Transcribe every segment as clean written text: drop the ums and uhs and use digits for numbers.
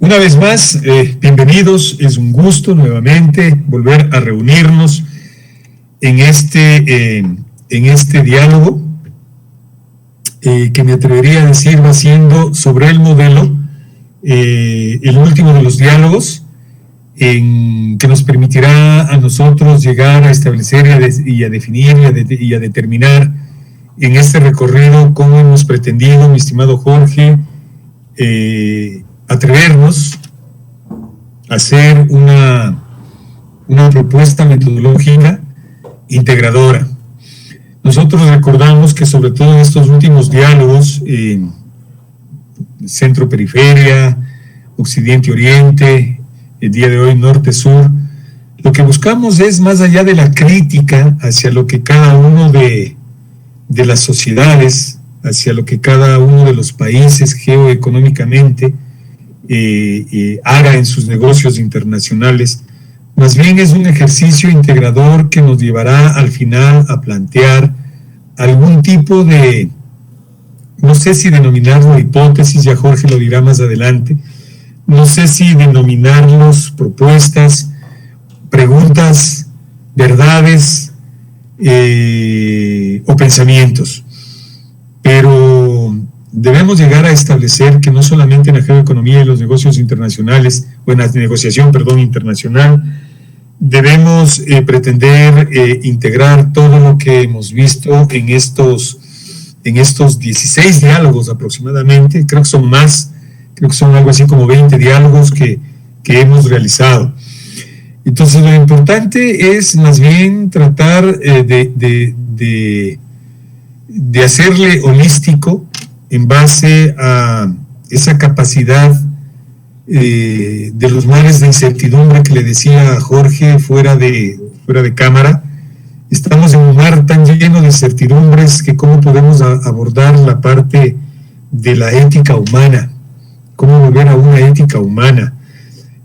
Una vez más, bienvenidos. Es un gusto nuevamente volver a reunirnos en este diálogo que me atrevería a decir va siendo sobre el modelo, el último de los diálogos que nos permitirá a nosotros llegar a establecer y a definir y a determinar en este recorrido cómo hemos pretendido, mi estimado Jorge, atrevernos a hacer una propuesta metodológica integradora. Nosotros recordamos que sobre todo en estos últimos diálogos, centro-periferia, occidente-oriente, el día de hoy norte-sur, lo que buscamos es, más allá de la crítica hacia lo que cada uno de las sociedades, hacia lo que cada uno de los países geoeconómicamente haga en sus negocios internacionales, más bien es un ejercicio integrador que nos llevará al final a plantear algún tipo de, no sé si denominarlo hipótesis, ya Jorge lo dirá más adelante, no sé si denominarlos propuestas, preguntas, verdades o pensamientos, pero debemos llegar a establecer que no solamente en la geoeconomía y los negocios internacionales, o en la negociación, internacional, debemos pretender integrar todo lo que hemos visto en estos 16 diálogos aproximadamente, creo que son más, creo que son algo así como 20 diálogos que hemos realizado. Entonces lo importante es más bien tratar de hacerle holístico en base a esa capacidad de los mares de incertidumbre que le decía a Jorge fuera de cámara. Estamos en un mar tan lleno de incertidumbres que cómo podemos abordar la parte de la ética humana, cómo volver a una ética humana,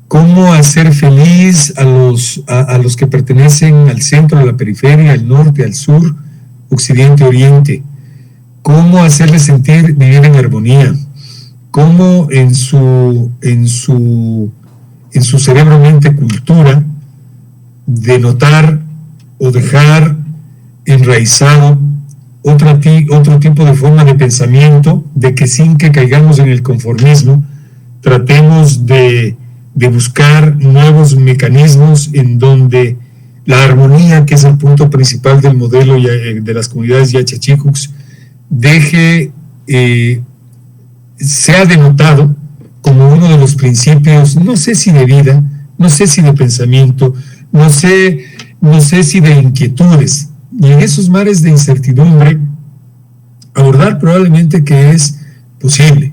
cómo hacer feliz a los que pertenecen al centro, a la periferia, al norte, al sur, occidente, oriente, cómo hacerles sentir vivir en armonía, cómo en su cerebro, mente, cultura, denotar o dejar enraizado otro tipo de forma de pensamiento, de que sin que caigamos en el conformismo, tratemos de buscar nuevos mecanismos en donde la armonía, que es el punto principal del modelo de las comunidades Yachachicucs, sea denotado como uno de los principios, no sé si de vida, no sé si de pensamiento, no sé si de inquietudes, y en esos mares de incertidumbre abordar probablemente que es posible.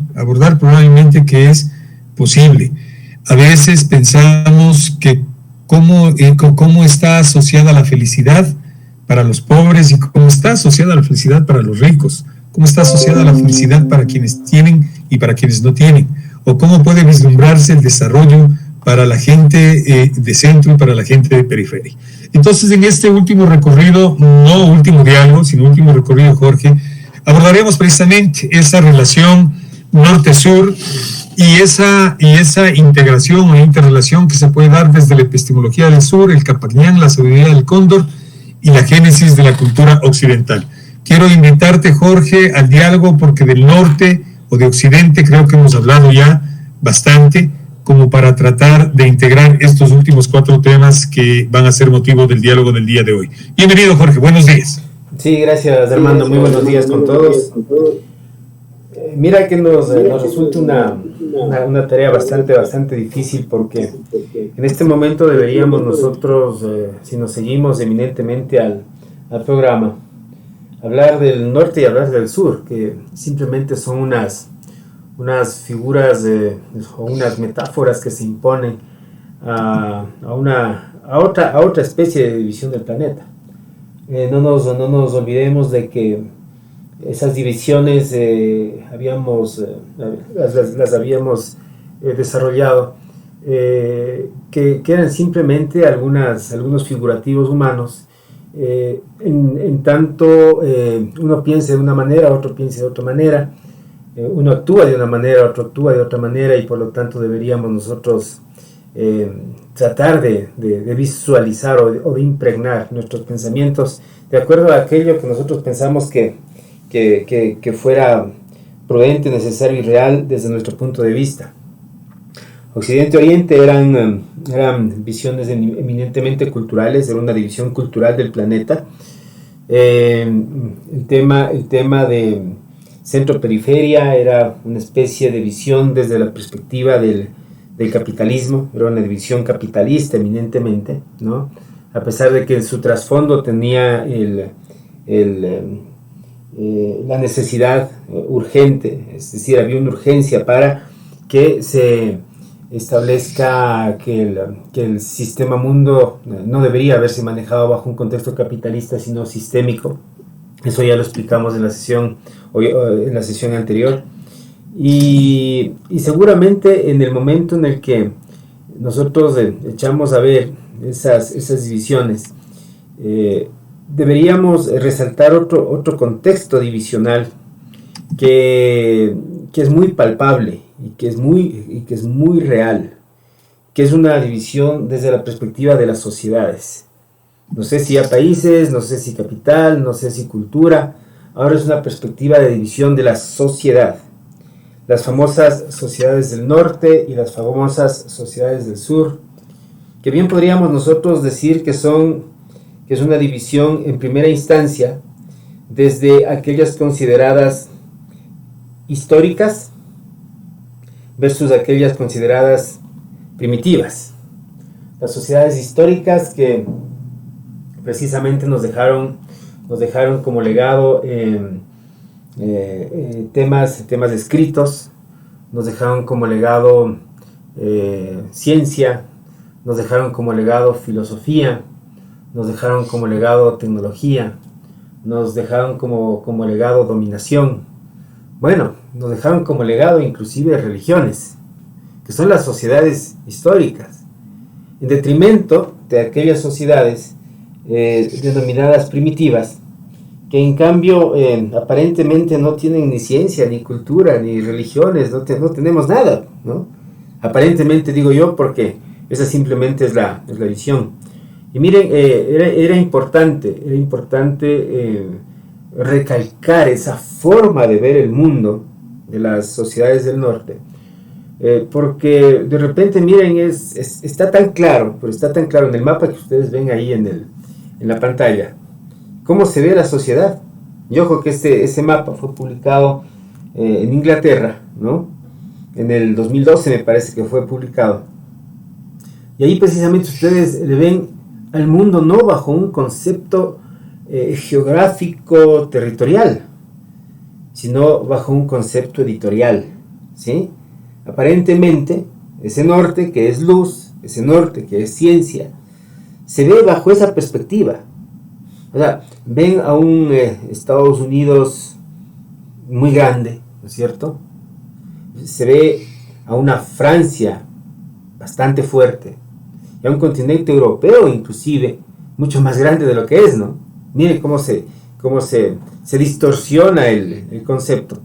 A veces pensamos que cómo está asociada la felicidad para los pobres y cómo está asociada la felicidad para los ricos, cómo está asociada la felicidad para quienes tienen y para quienes no tienen, o cómo puede vislumbrarse el desarrollo para la gente de centro y para la gente de periferia. Entonces, en este último recorrido, no último diálogo, sino último recorrido, Jorge, abordaremos precisamente esa relación norte-sur y esa integración o interrelación que se puede dar desde la epistemología del sur, el Capacñán, la sabiduría del cóndor y la génesis de la cultura occidental. Quiero invitarte, Jorge, al diálogo porque del norte o de occidente creo que hemos hablado ya bastante, como para tratar de integrar estos últimos 4 temas que van a ser motivo del diálogo del día de hoy. Bienvenido, Jorge, buenos días. Sí, gracias, Armando, muy buenos días con todos. Mira que nos resulta una tarea bastante difícil, porque en este momento deberíamos nosotros, si nos seguimos eminentemente al programa, hablar del norte y hablar del sur, que simplemente son unas figuras o unas metáforas que se imponen a otra especie de división del planeta. No nos olvidemos de que esas divisiones las habíamos desarrollado, que eran simplemente algunos figurativos humanos, en tanto uno piense de una manera, otro piense de otra manera, uno actúa de una manera, otro actúa de otra manera, y por lo tanto deberíamos nosotros tratar de visualizar o de impregnar nuestros pensamientos de acuerdo a aquello que nosotros pensamos que fuera prudente, necesario y real desde nuestro punto de vista. Occidente y Oriente eran visiones eminentemente culturales, era una división cultural del planeta. El tema de centro-periferia era una especie de visión desde la perspectiva del capitalismo, era una división capitalista eminentemente, ¿no? A pesar de que en su trasfondo tenía la necesidad urgente, es decir, había una urgencia para que se establezca que el sistema mundo no debería haberse manejado bajo un contexto capitalista, sino sistémico. Eso ya lo explicamos en la sesión anterior. Y seguramente en el momento en el que nosotros echamos a ver esas divisiones, deberíamos resaltar otro contexto divisional que es muy palpable y que es muy real, que es una división desde la perspectiva de las sociedades. No sé si a países, no sé si capital, no sé si cultura. Ahora es una perspectiva de división de la sociedad. Las famosas sociedades del norte y las famosas sociedades del sur, que bien podríamos nosotros decir que es una división en primera instancia desde aquellas consideradas históricas versus aquellas consideradas primitivas. Las sociedades históricas que precisamente nos dejaron como legado temas escritos, nos dejaron como legado ciencia, nos dejaron como legado filosofía, nos dejaron como legado tecnología, nos dejaron como legado dominación. Bueno, nos dejaron como legado inclusive religiones, que son las sociedades históricas, en detrimento de aquellas sociedades denominadas primitivas, que en cambio aparentemente no tienen ni ciencia, ni cultura, ni religiones, no tenemos nada, ¿no? Aparentemente digo yo, porque esa simplemente es la visión. Y miren, era importante recalcar esa forma de ver el mundo de las sociedades del norte, porque de repente, miren, está tan claro en el mapa que ustedes ven ahí en la pantalla, cómo se ve la sociedad. Y ojo que ese mapa fue publicado en Inglaterra, ¿no? En el 2012 me parece que fue publicado. Y ahí precisamente ustedes le ven al mundo no bajo un concepto geográfico territorial, sino bajo un concepto editorial, ¿sí? Aparentemente, ese norte que es luz, ese norte que es ciencia, se ve bajo esa perspectiva. O sea, ven a un Estados Unidos muy grande, ¿no es cierto? Se ve a una Francia bastante fuerte, y a un continente europeo inclusive mucho más grande de lo que es, ¿no? Miren cómo se distorsiona el concepto,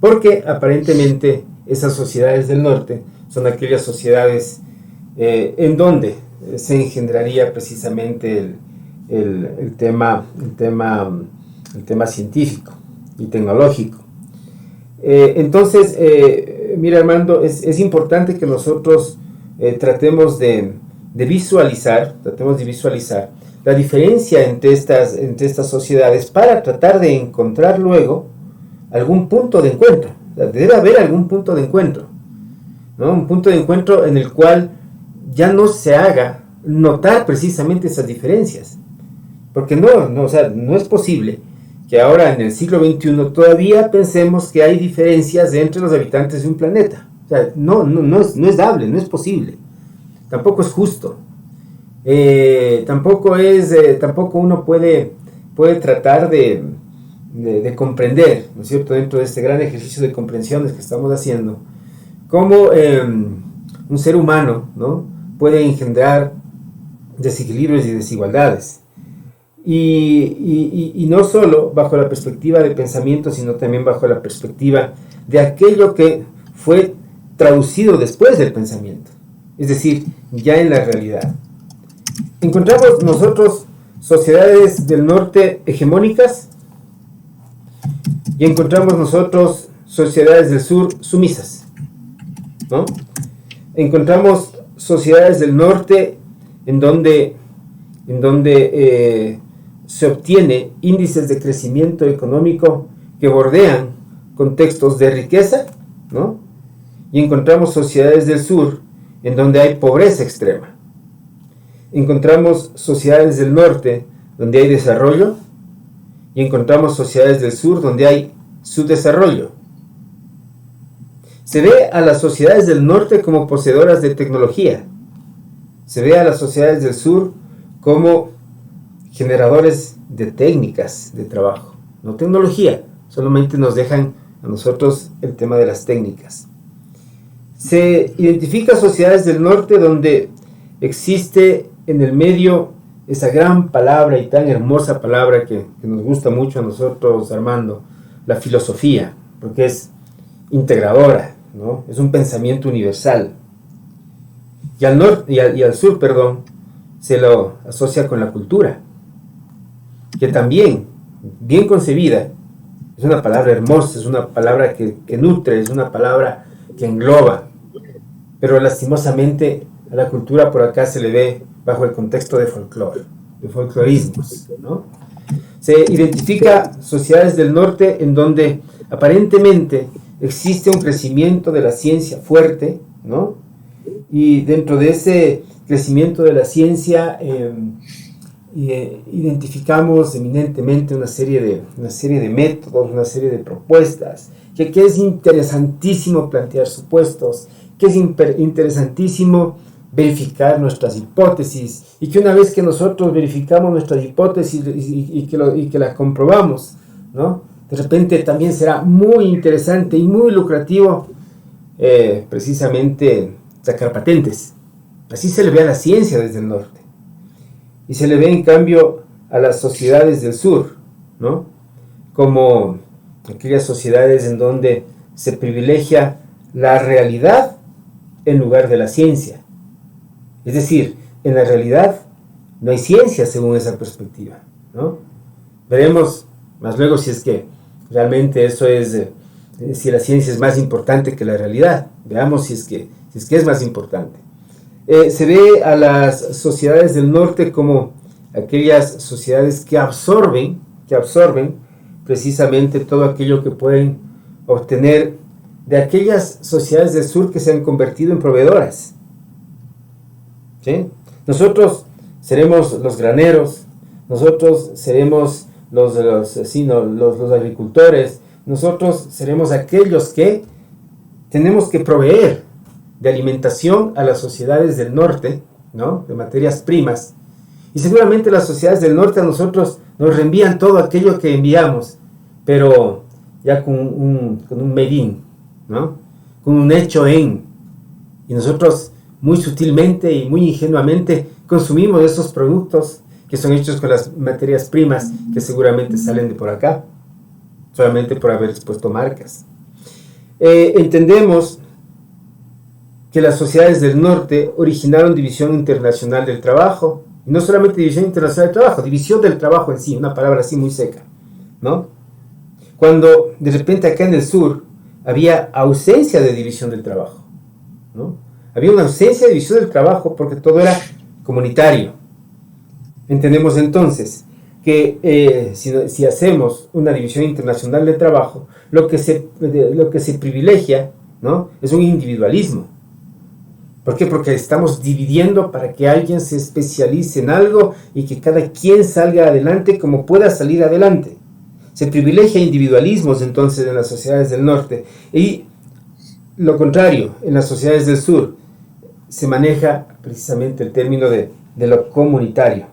porque aparentemente esas sociedades del norte son aquellas sociedades en donde se engendraría precisamente el tema científico y tecnológico. Entonces, mira, Armando, es importante que nosotros tratemos de visualizar la diferencia entre estas sociedades para tratar de encontrar luego algún punto de encuentro. O sea, debe haber algún punto de encuentro, ¿no? Un punto de encuentro en el cual ya no se haga notar precisamente esas diferencias. Porque no es posible que ahora en el siglo XXI todavía pensemos que hay diferencias entre los habitantes de un planeta. O sea, no es dable, no es posible. Tampoco es justo. Tampoco uno puede tratar de comprender, ¿no es cierto?, dentro de este gran ejercicio de comprensiones que estamos haciendo, cómo un ser humano, ¿no?, puede engendrar desequilibrios y desigualdades. y no solo bajo la perspectiva de pensamiento, sino también bajo la perspectiva de aquello que fue traducido después del pensamiento, es decir, ya en la realidad. Encontramos nosotros sociedades del norte hegemónicas y encontramos nosotros sociedades del sur sumisas, ¿no? Encontramos sociedades del norte en donde se obtiene índices de crecimiento económico que bordean contextos de riqueza, ¿no? Y encontramos sociedades del sur en donde hay pobreza extrema. Encontramos sociedades del norte donde hay desarrollo y encontramos sociedades del sur donde hay subdesarrollo. Se ve a las sociedades del norte como poseedoras de tecnología. Se ve a las sociedades del sur como generadores de técnicas de trabajo, no tecnología, solamente nos dejan a nosotros el tema de las técnicas. Se identifica sociedades del norte donde existe en el medio esa gran palabra y tan hermosa palabra que nos gusta mucho a nosotros, Armando, la filosofía, porque es integradora, ¿no? Es un pensamiento universal. Y al norte y al sur, se lo asocia con la cultura, que también, bien concebida, es una palabra hermosa, es una palabra que nutre, es una palabra que engloba, pero lastimosamente a la cultura por acá se le ve bajo el contexto de folclore, de folclorismos, ¿no? Se identifica sociedades del norte en donde aparentemente existe un crecimiento de la ciencia fuerte, ¿no? Y dentro de ese crecimiento de la ciencia identificamos eminentemente una serie de métodos, una serie de propuestas, que es interesantísimo plantear supuestos, que es interesantísimo verificar nuestras hipótesis, y que una vez que nosotros verificamos nuestras hipótesis y que las comprobamos, ¿no? De repente también será muy interesante y muy lucrativo precisamente sacar patentes. Así se le ve a la ciencia desde el norte. Y se le ve en cambio a las sociedades del sur, ¿no? Como aquellas sociedades en donde se privilegia la realidad en lugar de la ciencia. Es decir, en la realidad no hay ciencia según esa perspectiva, ¿no? Veremos más luego si es que realmente eso es, si la ciencia es más importante que la realidad. Veamos si es que es más importante. Se ve a las sociedades del norte como aquellas sociedades que absorben precisamente todo aquello que pueden obtener de aquellas sociedades del sur que se han convertido en proveedoras, ¿sí? Nosotros seremos los graneros, nosotros seremos los agricultores, nosotros seremos aquellos que tenemos que proveer de alimentación a las sociedades del norte, ¿no? De materias primas. Y seguramente las sociedades del norte a nosotros nos reenvían todo aquello que enviamos, pero ya con un made in, ¿no? Con un hecho en. Y nosotros muy sutilmente y muy ingenuamente consumimos esos productos que son hechos con las materias primas que seguramente salen de por acá, solamente por haber expuesto marcas. Entendemos que las sociedades del norte originaron división internacional del trabajo, y no solamente división internacional del trabajo, división del trabajo en sí, una palabra así muy seca, ¿no? Cuando de repente acá en el sur había ausencia de división del trabajo, ¿no? Había una ausencia de división del trabajo porque todo era comunitario. Entendemos entonces que si hacemos una división internacional del trabajo, lo que se privilegia, ¿no? Es un individualismo. ¿Por qué? Porque estamos dividiendo para que alguien se especialice en algo y que cada quien salga adelante como pueda salir adelante. Se privilegia individualismos entonces en las sociedades del norte, y lo contrario, en las sociedades del sur se maneja precisamente el término de lo comunitario.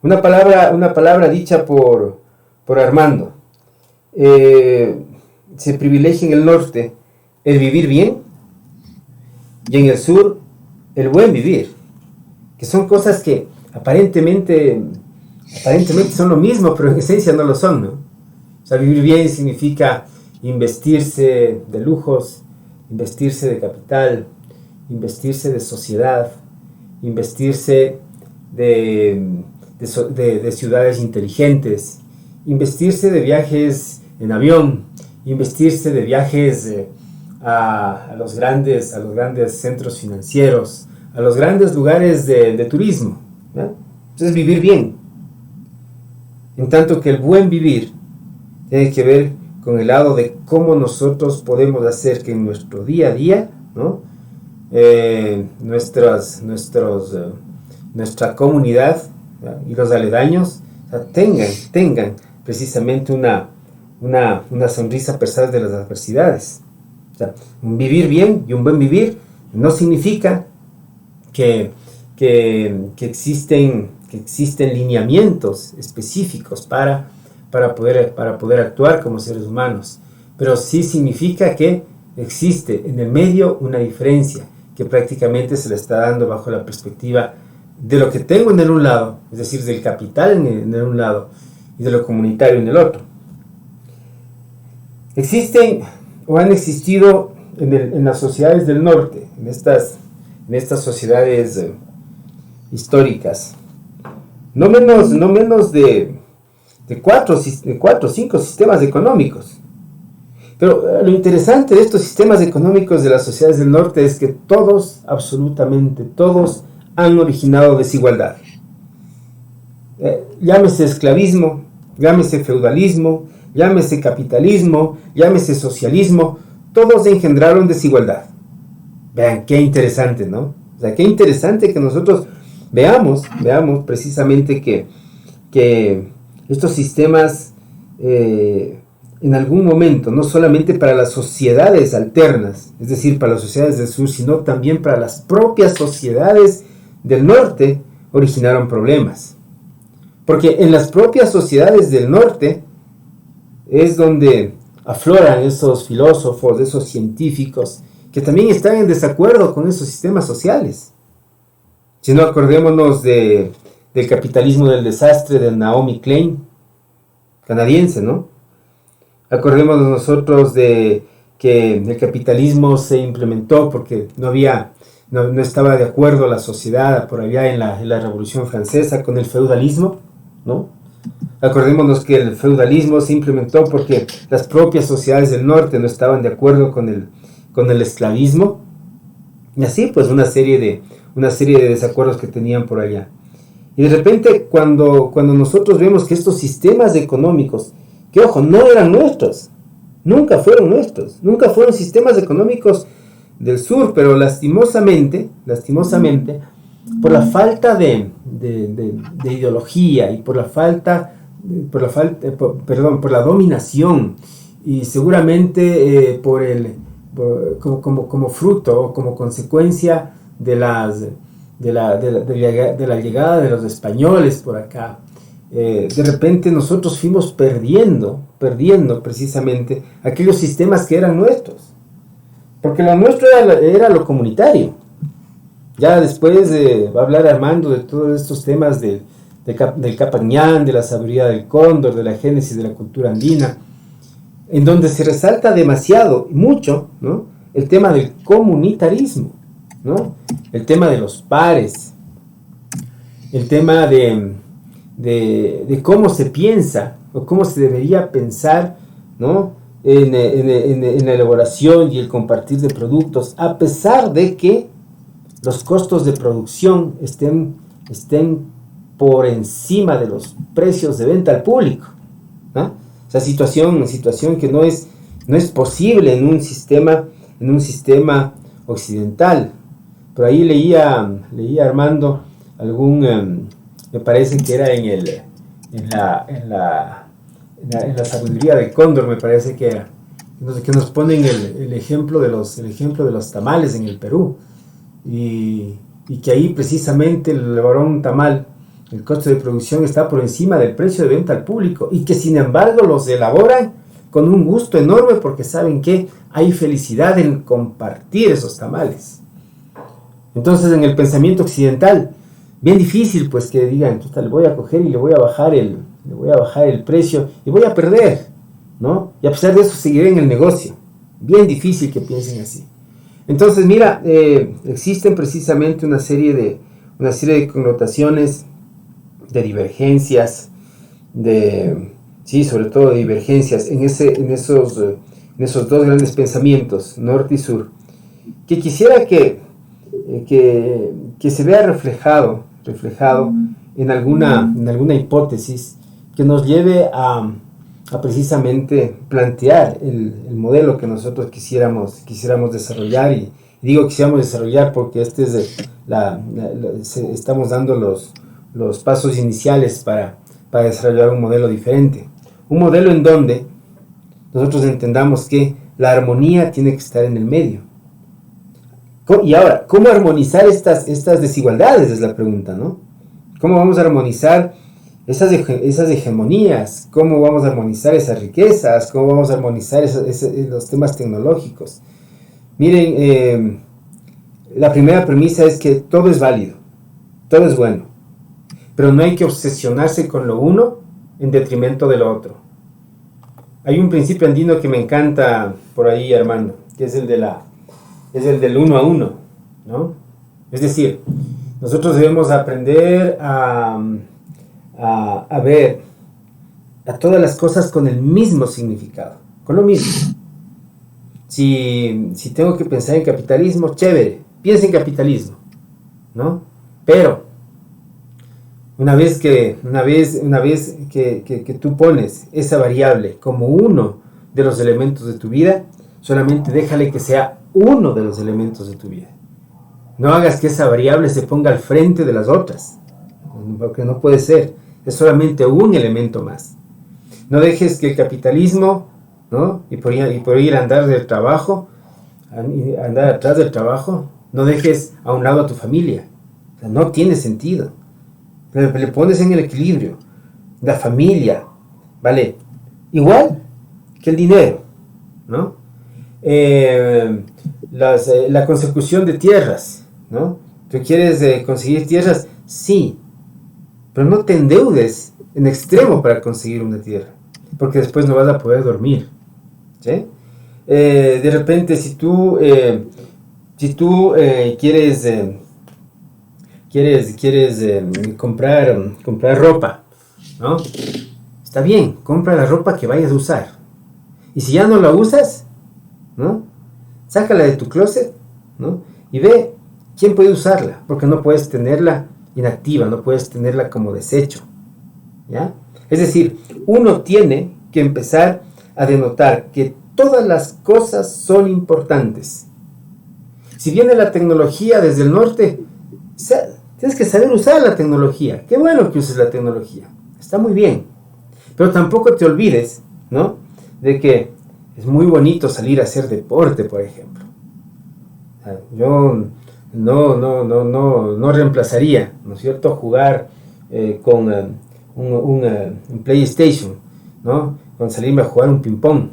Una palabra dicha por Armando. Se privilegia en el norte el vivir bien, y en el sur el buen vivir, que son cosas que aparentemente aparentemente son lo mismo, pero en esencia no lo son, ¿no? O sea, vivir bien significa investirse de lujos, investirse de capital, investirse de sociedad, investirse de ciudades inteligentes, investirse de viajes en avión, investirse de viajes a los grandes centros financieros, a los grandes lugares de turismo, ¿no? Entonces, vivir bien. En tanto que el buen vivir tiene que ver con el lado de cómo nosotros podemos hacer que en nuestro día a día, ¿no? Nuestra comunidad, ¿no? Y los aledaños, o sea, tengan precisamente una sonrisa a pesar de las adversidades. O sea, un vivir bien y un buen vivir no significa que existen lineamientos específicos para poder actuar como seres humanos, pero sí significa que existe en el medio una diferencia que prácticamente se le está dando bajo la perspectiva de lo que tengo en el un lado, es decir, del capital en el un lado y de lo comunitario en el otro. Existen o han existido en las sociedades del norte, en estas sociedades históricas, no menos de 4 o 5 sistemas económicos. Pero lo interesante de estos sistemas económicos de las sociedades del norte es que todos, absolutamente todos, han originado desigualdad. Llámese esclavismo, llámese feudalismo, llámese capitalismo, llámese socialismo, todos engendraron desigualdad. Vean, qué interesante, ¿no? O sea, qué interesante que nosotros veamos precisamente que estos sistemas en algún momento, no solamente para las sociedades alternas, es decir, para las sociedades del sur, sino también para las propias sociedades del norte, originaron problemas. Porque en las propias sociedades del norte es donde afloran esos filósofos, esos científicos, que también están en desacuerdo con esos sistemas sociales. Si no, acordémonos del capitalismo del desastre de Naomi Klein, canadiense, ¿no? Acordémonos nosotros de que el capitalismo se implementó porque no estaba de acuerdo la sociedad por allá en la Revolución Francesa con el feudalismo, ¿no? Acordémonos que el feudalismo se implementó porque las propias sociedades del norte no estaban de acuerdo con el esclavismo, y así pues una serie de desacuerdos que tenían por allá. Y de repente cuando nosotros vemos que estos sistemas económicos, que ojo, no eran nuestros, nunca fueron nuestros, nunca fueron sistemas económicos del sur, pero lastimosamente, por la falta de ideología y por la dominación, y seguramente como fruto o como consecuencia de la llegada de los españoles por acá, de repente nosotros fuimos perdiendo precisamente aquellos sistemas que eran nuestros, porque lo nuestro era lo comunitario. Ya después va a hablar Armando de todos estos temas del Capañán, de la sabiduría del cóndor, de la génesis de la cultura andina, en donde se resalta mucho, ¿no?, el tema del comunitarismo, ¿no?, el tema de los pares, el tema de cómo se piensa o cómo se debería pensar, ¿no?, en la elaboración y el compartir de productos, a pesar de que los costos de producción estén por encima de los precios de venta al público, ¿no? O sea, situación que no es posible en un sistema occidental. Por ahí leía Armando me parece que era en la sabiduría del cóndor, me parece que era, que nos ponen el ejemplo de los tamales en el Perú, y que ahí precisamente el elaborar un tamal, el costo de producción está por encima del precio de venta al público, y que sin embargo los elaboran con un gusto enorme porque saben que hay felicidad en compartir esos tamales. Entonces, en el pensamiento occidental, Bien difícil, pues, que digan, puta, le voy a coger y le voy a bajar el precio y voy a perder, ¿no? Y a pesar de eso seguiré en el negocio. Bien difícil que piensen así. Entonces, mira, existen precisamente una serie de connotaciones, de divergencias, sí, sobre todo de divergencias en esos dos grandes pensamientos, norte y sur, que quisiera que se vea reflejado en alguna hipótesis que nos lleve a precisamente plantear el modelo que nosotros quisiéramos desarrollar. Y digo quisiéramos desarrollar porque estamos dando los pasos iniciales para desarrollar un modelo diferente. Un modelo en donde nosotros entendamos que la armonía tiene que estar en el medio. Y ahora, ¿cómo armonizar estas desigualdades? Es la pregunta, ¿no? ¿Cómo vamos a armonizar esas hegemonías? ¿Cómo vamos a armonizar esas riquezas? ¿Cómo vamos a armonizar los temas tecnológicos? Miren, la primera premisa es que todo es válido, todo es bueno, pero no hay que obsesionarse con lo uno en detrimento de lo otro. Hay un principio andino que me encanta por ahí, Armando, que es el del uno a uno, ¿no? Es decir, nosotros debemos aprender a ver a todas las cosas con el mismo significado, con lo mismo. Si tengo que pensar en capitalismo, chévere, piensa en capitalismo, ¿no? Pero una vez que tú pones esa variable como uno de los elementos de tu vida, solamente déjale que sea uno de los elementos de tu vida. No hagas que esa variable se ponga al frente de las otras, porque no puede ser. Es solamente un elemento más. No dejes que el capitalismo, ¿no? y por ir a andar atrás del trabajo, no dejes a un lado a tu familia. O sea, no tiene sentido. Pero le pones en el equilibrio. La familia, ¿vale? Igual que el dinero, ¿no? La consecución de tierras, ¿no? ¿Tú quieres conseguir tierras? Sí, pero no te endeudes en extremo para conseguir una tierra, porque después no vas a poder dormir, ¿sí? De repente, si tú quieres comprar ropa, ¿no? Está bien, compra la ropa que vayas a usar, y si ya no la usas, ¿no? Sácala de tu closet, ¿no? Y ve quién puede usarla, porque no puedes tenerla inactiva, no puedes tenerla como desecho, ¿ya? Es decir, uno tiene que empezar a denotar que todas las cosas son importantes. Si viene la tecnología desde el norte, tienes que saber usar la tecnología. Qué bueno que uses la tecnología, está muy bien, pero tampoco te olvides, ¿no? De que es muy bonito salir a hacer deporte, por ejemplo. Yo no reemplazaría, ¿no es cierto?, jugar con un PlayStation, ¿no?, con salirme a jugar un ping-pong.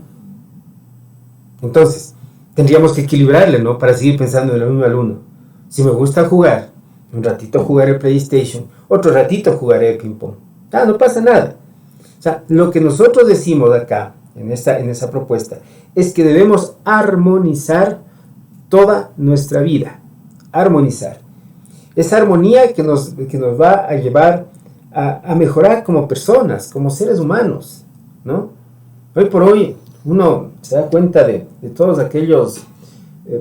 Entonces, tendríamos que equilibrarle, ¿no?, para seguir pensando en el uno al uno. Si me gusta jugar, un ratito jugaré PlayStation, otro ratito jugaré ping-pong. No pasa nada. O sea, lo que nosotros decimos acá, en esa propuesta, es que debemos armonizar toda nuestra vida. Armonizar. Esa armonía que nos va a llevar a mejorar como personas, como seres humanos, ¿no? Hoy por hoy uno se da cuenta de todos aquellos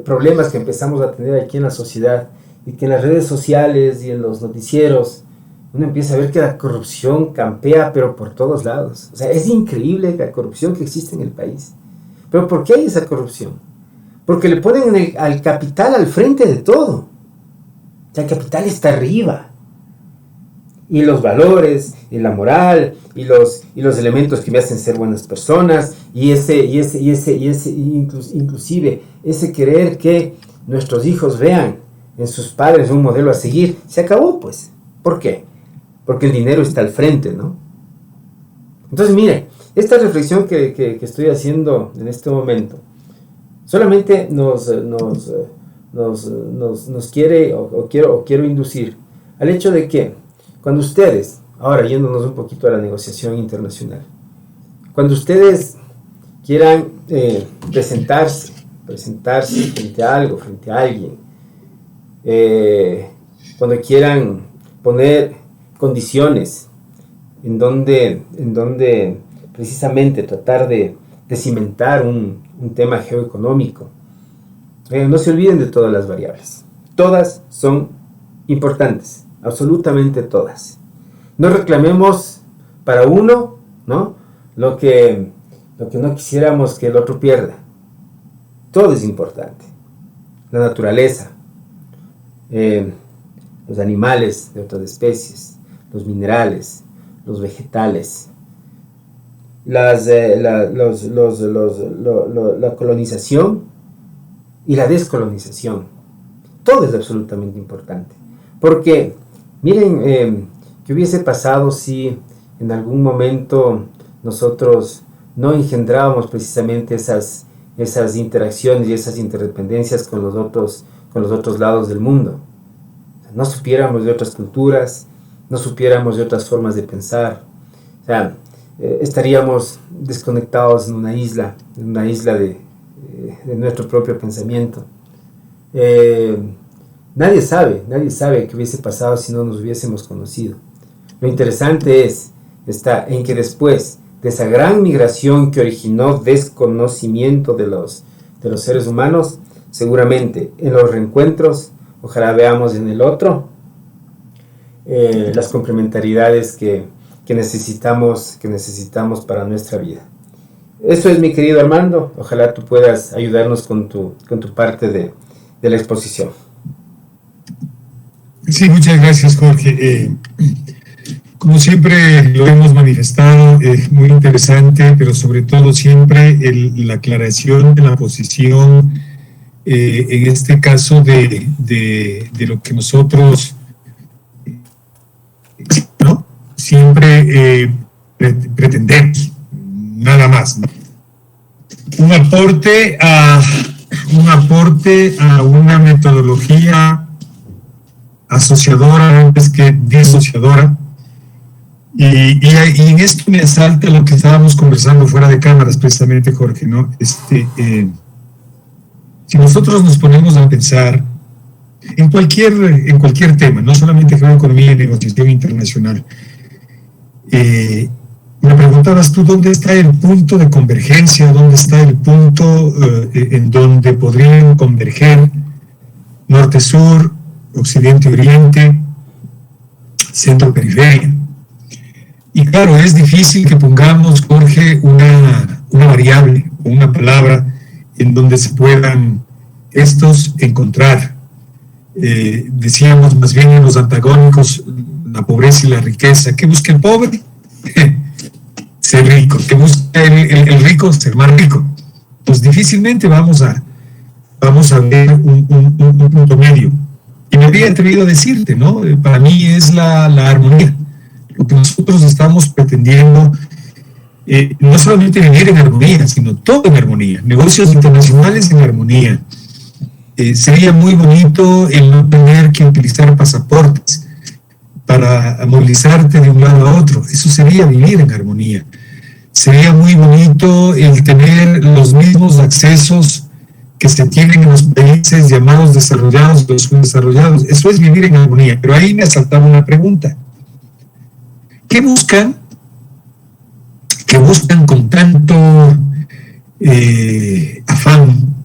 problemas que empezamos a tener aquí en la sociedad, y que en las redes sociales y en los noticieros uno empieza a ver que la corrupción campea, pero por todos lados. O sea, es increíble la corrupción que existe en el país. ¿Pero por qué hay esa corrupción? Porque le ponen al capital al frente de todo. O sea, el capital está arriba. Y los valores, y la moral, y los elementos que me hacen ser buenas personas, inclusive ese querer que nuestros hijos vean en sus padres un modelo a seguir, se acabó, pues. ¿Por qué? Porque el dinero está al frente, ¿no? Entonces, mire, esta reflexión que estoy haciendo en este momento solamente nos quiere, o quiero inducir al hecho de que cuando ustedes, ahora yéndonos un poquito a la negociación internacional, cuando ustedes quieran presentarse frente a algo, frente a alguien, cuando quieran poner condiciones en donde precisamente tratar de cimentar un tema geoeconómico, no se olviden de todas las variables. Todas son importantes, absolutamente todas. No reclamemos para uno, ¿no?, lo que no quisiéramos que el otro pierda. Todo es importante. La naturaleza, los animales de otras especies, los minerales, los vegetales, la colonización y la descolonización. Todo es absolutamente importante. Porque, miren, ¿qué hubiese pasado si en algún momento nosotros no engendrábamos precisamente esas interacciones y esas interdependencias con los otros lados del mundo? No supiéramos de otras culturas, no supiéramos de otras formas de pensar. O sea, estaríamos desconectados en una isla de nuestro propio pensamiento. Nadie sabe qué hubiese pasado si no nos hubiésemos conocido. Lo interesante está en que después de esa gran migración que originó desconocimiento de los seres humanos, seguramente en los reencuentros, ojalá veamos en el otro las complementariedades que necesitamos para nuestra vida. Eso es, mi querido Armando. Ojalá tú puedas ayudarnos con tu parte de la exposición. Sí, muchas gracias, Jorge. Como siempre lo hemos manifestado, muy interesante, pero sobre todo siempre la aclaración de la posición, en este caso de lo que nosotros, ¿no?, siempre pretendemos, nada más, ¿no? Un aporte a una metodología asociadora antes que disociadora. Y en esto me salta lo que estábamos conversando fuera de cámaras, precisamente, Jorge, ¿no? Si nosotros nos ponemos a pensar en cualquier tema, no solamente geoeconomía y negociación internacional, me preguntabas tú dónde está el punto de convergencia, dónde está el punto en donde podrían converger norte-sur, occidente-oriente, centro-periferia. Y claro, es difícil que pongamos, Jorge, una variable o una palabra en donde se puedan estos encontrar. Decíamos más bien en los antagónicos, la pobreza y la riqueza. ¿Qué busca el pobre? Ser rico. ¿Qué busca el rico? Ser más rico. Pues difícilmente vamos a ver un punto medio. Y me había atrevido a decirte, ¿no? Para mí es la armonía. Lo que nosotros estamos pretendiendo, no solamente vivir en armonía, sino todo en armonía, negocios internacionales en armonía. Sería muy bonito el no tener que utilizar pasaportes para movilizarte de un lado a otro. Eso sería vivir en armonía. Sería muy bonito el tener los mismos accesos que se tienen en los países llamados desarrollados, los subdesarrollados. Eso es vivir en armonía. Pero ahí me asaltaba una pregunta. ¿Qué buscan? ¿Qué buscan con tanto afán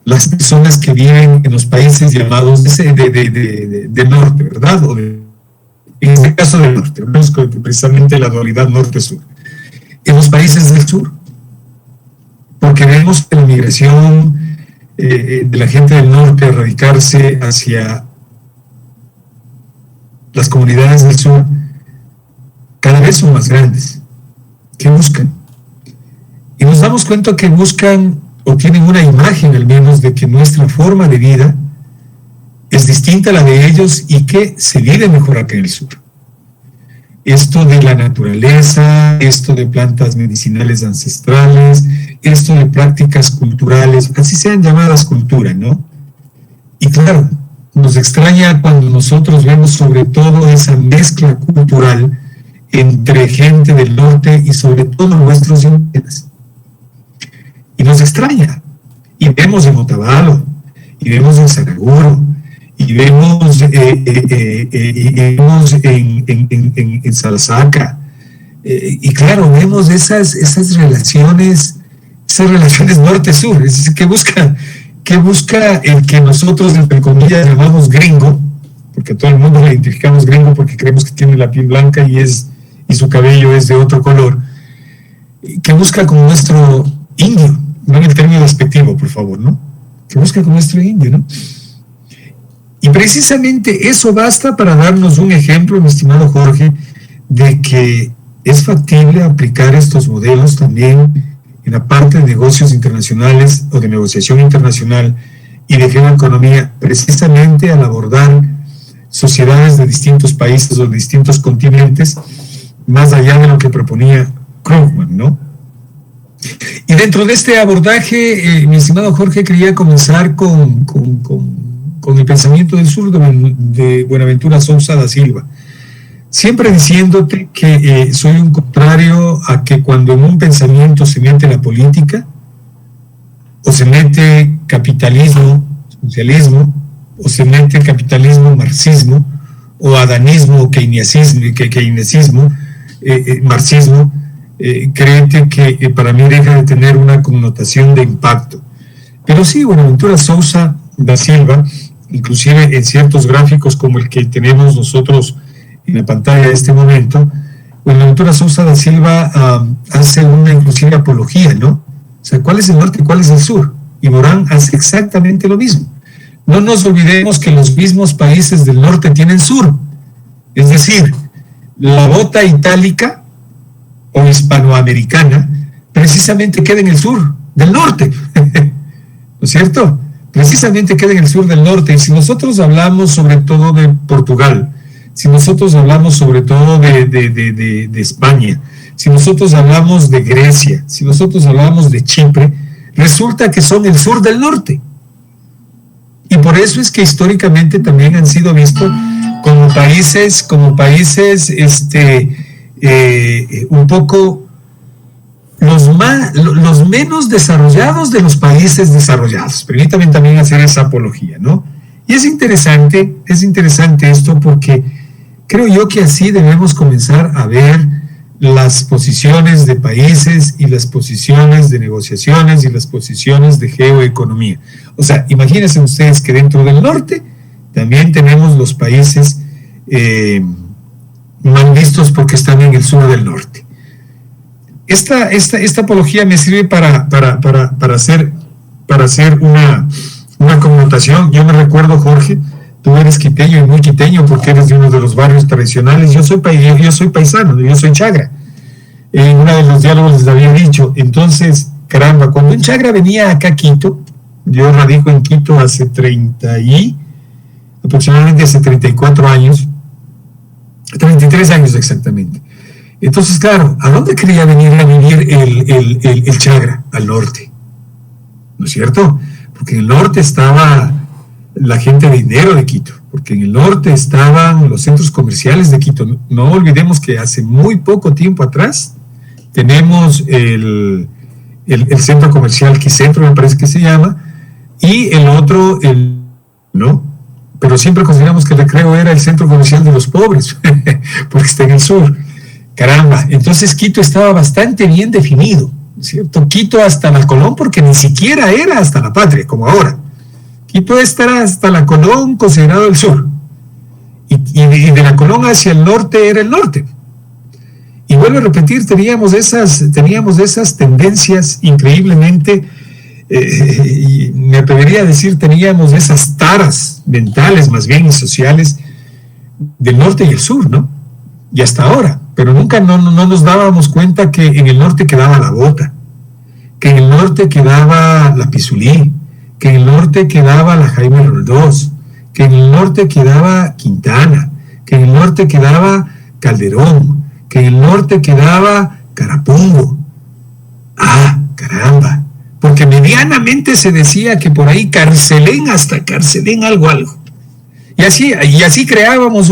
las personas que viven en los países llamados de norte, ¿verdad? En este caso del norte, hablamos precisamente la dualidad norte-sur. En los países del sur, porque vemos que la migración de la gente del norte a radicarse hacia las comunidades del sur cada vez son más grandes. ¿Qué buscan? Y nos damos cuenta que buscan o tienen una imagen al menos de que nuestra forma de vida es distinta a la de ellos y que se vive mejor acá en el sur. Esto de la naturaleza, esto de plantas medicinales ancestrales, esto de prácticas culturales, así sean llamadas cultura, ¿no? Y claro, nos extraña cuando nosotros vemos sobre todo esa mezcla cultural entre gente del norte y sobre todo nuestros indígenas. Y nos extraña. Y vemos en Otavalo, y vemos en Saraguro, y vemos en Salasaca, y claro, vemos esas relaciones norte-sur, es decir, que busca el que nosotros, entre comillas, llamamos gringo, porque a todo el mundo le identificamos gringo porque creemos que tiene la piel blanca y su cabello es de otro color, que busca como nuestro indio, no en el término despectivo, por favor, ¿no? Que busca como nuestro indio, ¿no? Y precisamente eso basta para darnos un ejemplo, mi estimado Jorge, de que es factible aplicar estos modelos también en la parte de negocios internacionales o de negociación internacional y de geoeconomía, precisamente al abordar sociedades de distintos países o de distintos continentes, más allá de lo que proponía Krugman, ¿no? Y dentro de este abordaje, mi estimado Jorge, quería comenzar con el pensamiento del sur de Buenaventura Sousa da Silva, siempre diciéndote que soy un contrario a que cuando en un pensamiento se mete la política, o se mete capitalismo, socialismo, o se mete capitalismo, marxismo, o adanismo, keynesianismo, marxismo, créete que para mí deja de tener una connotación de impacto. Pero sí, Buenaventura Sousa da Silva, inclusive en ciertos gráficos como el que tenemos nosotros en la pantalla de este momento, Buenaventura Sousa da Silva hace una inclusive apología, ¿no? O sea, ¿cuál es el norte y cuál es el sur? Y Morán hace exactamente lo mismo. No nos olvidemos que los mismos países del norte tienen sur. Es decir, la bota itálica o hispanoamericana precisamente queda en el sur del norte. ¿No es cierto? Precisamente queda en el sur del norte. Y si nosotros hablamos sobre todo de Portugal, si nosotros hablamos sobre todo de España, si nosotros hablamos de Grecia, si nosotros hablamos de Chipre, resulta que son el sur del norte. Y por eso es que históricamente también han sido vistos como países un poco los menos desarrollados de los países desarrollados. Permítame también hacer esa apología, ¿no? Y es interesante esto porque creo yo que así debemos comenzar a ver las posiciones de países y las posiciones de negociaciones y las posiciones de geoeconomía. O sea, imagínense ustedes que dentro del norte también tenemos los países mal vistos porque están en el sur del norte. Esta apología me sirve para hacer una connotación. Yo me recuerdo, Jorge, tú eres quiteño y muy quiteño porque eres de uno de los barrios tradicionales. Yo soy paisano, yo soy chagra. En uno de los diálogos les había dicho. Entonces, caramba, cuando un chagra venía acá a Quito, yo radico en Quito aproximadamente hace 34 años, 33 años exactamente. Entonces, claro, ¿a dónde quería venir a vivir el chagra? Al norte, ¿no es cierto? Porque en el norte estaba la gente de dinero de Quito, porque en el norte estaban los centros comerciales de Quito. No olvidemos que hace muy poco tiempo atrás tenemos el centro comercial Quicentro, me parece que se llama, y el otro, ¿no? Pero siempre consideramos que el Recreo era el centro comercial de los pobres, porque está en el sur. Caramba, entonces Quito estaba bastante bien definido, ¿cierto? Quito hasta la Colón, porque ni siquiera era hasta la Patria, como ahora. Quito era hasta la Colón considerado el sur. Y de la Colón hacia el norte era el norte. Y vuelvo a repetir, teníamos esas tendencias increíblemente, y me atrevería a decir, teníamos esas taras mentales más bien y sociales del norte y el sur, ¿no? Y hasta ahora, pero nunca no nos dábamos cuenta que en el norte quedaba la bota, que en el norte quedaba la Pizulí, que en el norte quedaba la Jaime Roldós, que en el norte quedaba Quintana, que en el norte quedaba Calderón, que en el norte quedaba Carapungo. Ah, caramba, porque medianamente se decía que por ahí Carcelén, hasta Carcelén algo. Y así creábamos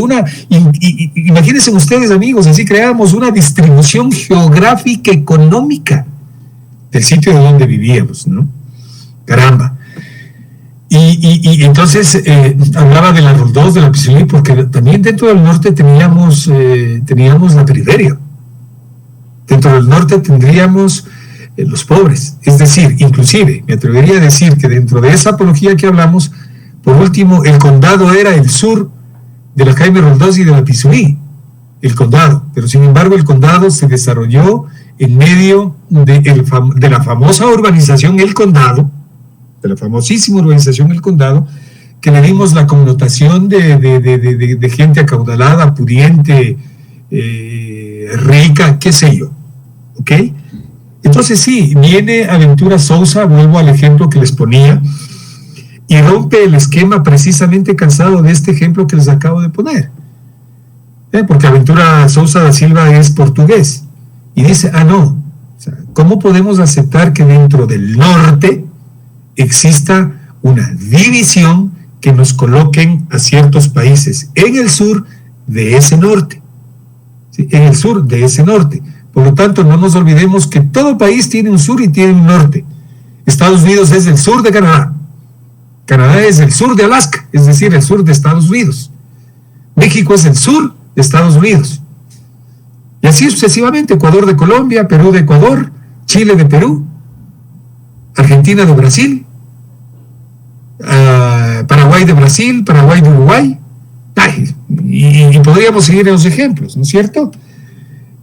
imagínense ustedes, amigos, así creábamos una distribución geográfica económica del sitio de donde vivíamos, ¿no? Caramba. Y entonces hablaba de la Roldós, de la Pichilí, porque también dentro del norte teníamos la periferia. Dentro del norte tendríamos los pobres. Es decir, inclusive, me atrevería a decir que dentro de esa apología que hablamos, por último, el condado era el sur de la Jaime Roldós y de la Pichilí, el condado. Pero sin embargo, el condado se desarrolló en medio de la famosa urbanización El Condado, de la famosísima urbanización El Condado, que le dimos la connotación de gente acaudalada, pudiente, rica, qué sé yo, ¿ok? Entonces sí, viene Aventura Sousa, vuelvo al ejemplo que les ponía, y rompe el esquema precisamente cansado de este ejemplo que les acabo de poner, porque Aventura Sousa da Silva es portugués, y dice, no, o sea, ¿cómo podemos aceptar que dentro del norte exista una división que nos coloquen a ciertos países en el sur de ese norte? ¿Sí? En el sur de ese norte. Por lo tanto, no nos olvidemos que todo país tiene un sur y tiene un norte. Estados Unidos es el sur de Canadá. Canadá es el sur de Alaska, es decir, el sur de Estados Unidos. México es el sur de Estados Unidos. Y así sucesivamente, Ecuador de Colombia, Perú de Ecuador, Chile de Perú, Argentina de Brasil, Paraguay de Brasil, Paraguay de Uruguay, y podríamos seguir en los ejemplos, ¿no es cierto?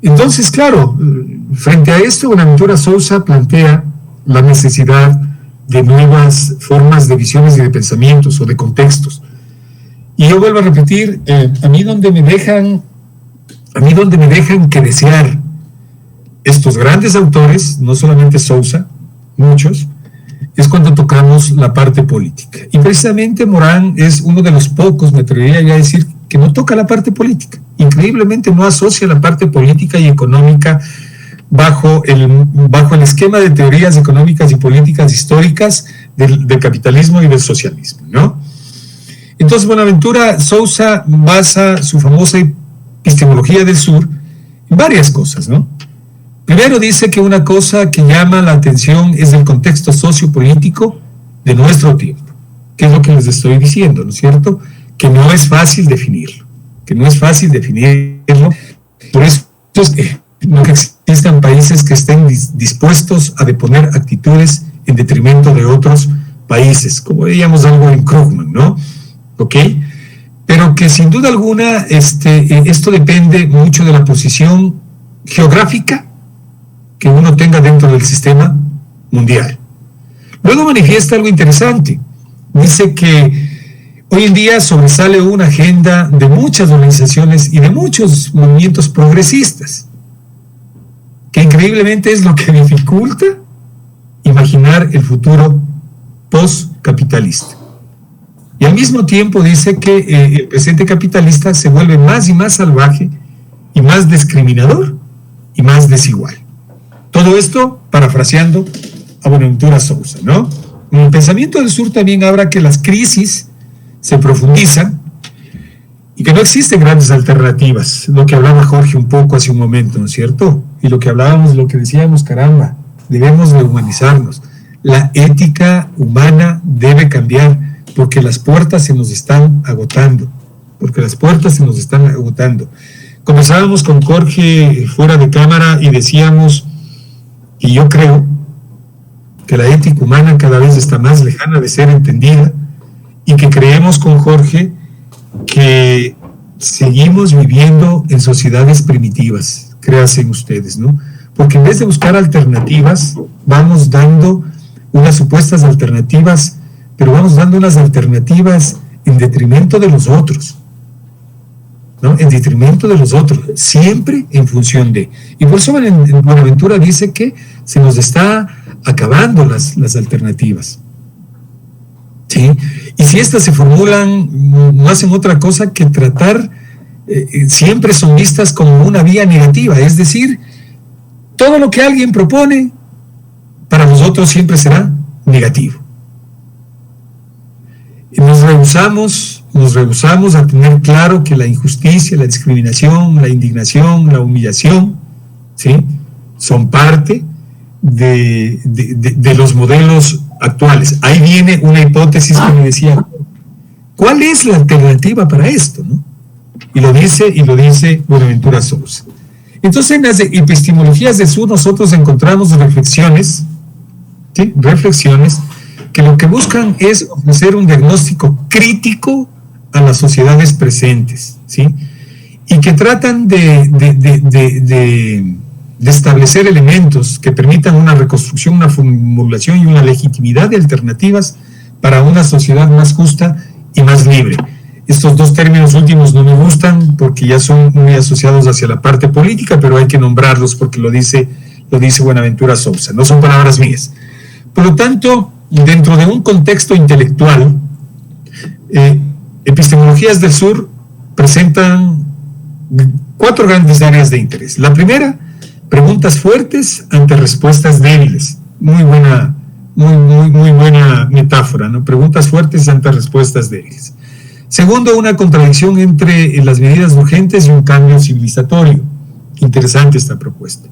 Entonces, claro, frente a esto, Buenaventura Sousa plantea la necesidad de nuevas formas de visiones y de pensamientos o de contextos. Y yo vuelvo a repetir, a mí donde me dejan que desear estos grandes autores, no solamente Sousa, muchos, es cuando tocamos la parte política. Y precisamente Morán es uno de los pocos, me atrevería ya a decir, que no toca la parte política. Increíblemente no asocia la parte política y económica bajo el esquema de teorías económicas y políticas históricas del capitalismo y del socialismo, ¿no? Entonces Buenaventura Sousa basa su famosa epistemología del sur en varias cosas, ¿no? Primero dice que una cosa que llama la atención es el contexto sociopolítico de nuestro tiempo, que es lo que les estoy diciendo, ¿no es cierto? Que no es fácil definirlo, por eso es que no existan países que estén dispuestos a deponer actitudes en detrimento de otros países, como veíamos algo en Krugman, ¿no? ¿Ok? Pero que sin duda alguna esto depende mucho de la posición geográfica que uno tenga dentro del sistema mundial. Luego manifiesta algo interesante. Dice que hoy en día sobresale una agenda de muchas organizaciones y de muchos movimientos progresistas, que increíblemente es lo que dificulta imaginar el futuro postcapitalista. Y al mismo tiempo dice que el presente capitalista se vuelve más y más salvaje y más discriminador y más desigual. Todo esto parafraseando a Buenaventura Sousa, ¿no? En el pensamiento del sur también habla que las crisis se profundizan y que no existen grandes alternativas, lo que hablaba Jorge un poco hace un momento, ¿no es cierto? Y lo que hablábamos, lo que decíamos, caramba, debemos de humanizarnos. La ética humana debe cambiar porque las puertas se nos están agotando, Conversábamos con Jorge fuera de cámara y decíamos, y yo creo que la ética humana cada vez está más lejana de ser entendida, y que creemos con Jorge que seguimos viviendo en sociedades primitivas, créanse ustedes, ¿no? Porque en vez de buscar alternativas, vamos dando unas supuestas alternativas, pero vamos dando unas alternativas en detrimento de los otros, ¿no? En detrimento de los otros, siempre en función de. Y por eso en Buenaventura dice que se nos está acabando las alternativas. ¿Sí? Y si estas se formulan, no hacen otra cosa que tratar, siempre son vistas como una vía negativa, es decir, todo lo que alguien propone, para nosotros siempre será negativo. Y nos rehusamos nos rehusamos a tener claro que la injusticia, la discriminación, la indignación, la humillación, ¿sí?, son parte de los modelos actuales. Ahí viene una hipótesis que me decía, ¿cuál es la alternativa para esto?, ¿no? Y lo dice Buenaventura Sousa. Entonces, en las epistemologías del sur nosotros encontramos reflexiones, ¿sí?, reflexiones que lo que buscan es ofrecer un diagnóstico crítico a las sociedades presentes, ¿sí?, y que tratan de establecer elementos que permitan una reconstrucción, una formulación y una legitimidad de alternativas para una sociedad más justa y más libre. Estos dos términos últimos no me gustan porque ya son muy asociados hacia la parte política, pero hay que nombrarlos porque lo dice Buenaventura Sousa, no son palabras mías. Por lo tanto, dentro de un contexto intelectual, Epistemologías del Sur presentan 4 grandes áreas de interés. La primera, preguntas fuertes ante respuestas débiles. Muy buena metáfora, ¿no? Preguntas fuertes ante respuestas débiles. Segundo, una contradicción entre las medidas urgentes y un cambio civilizatorio. Interesante esta propuesta.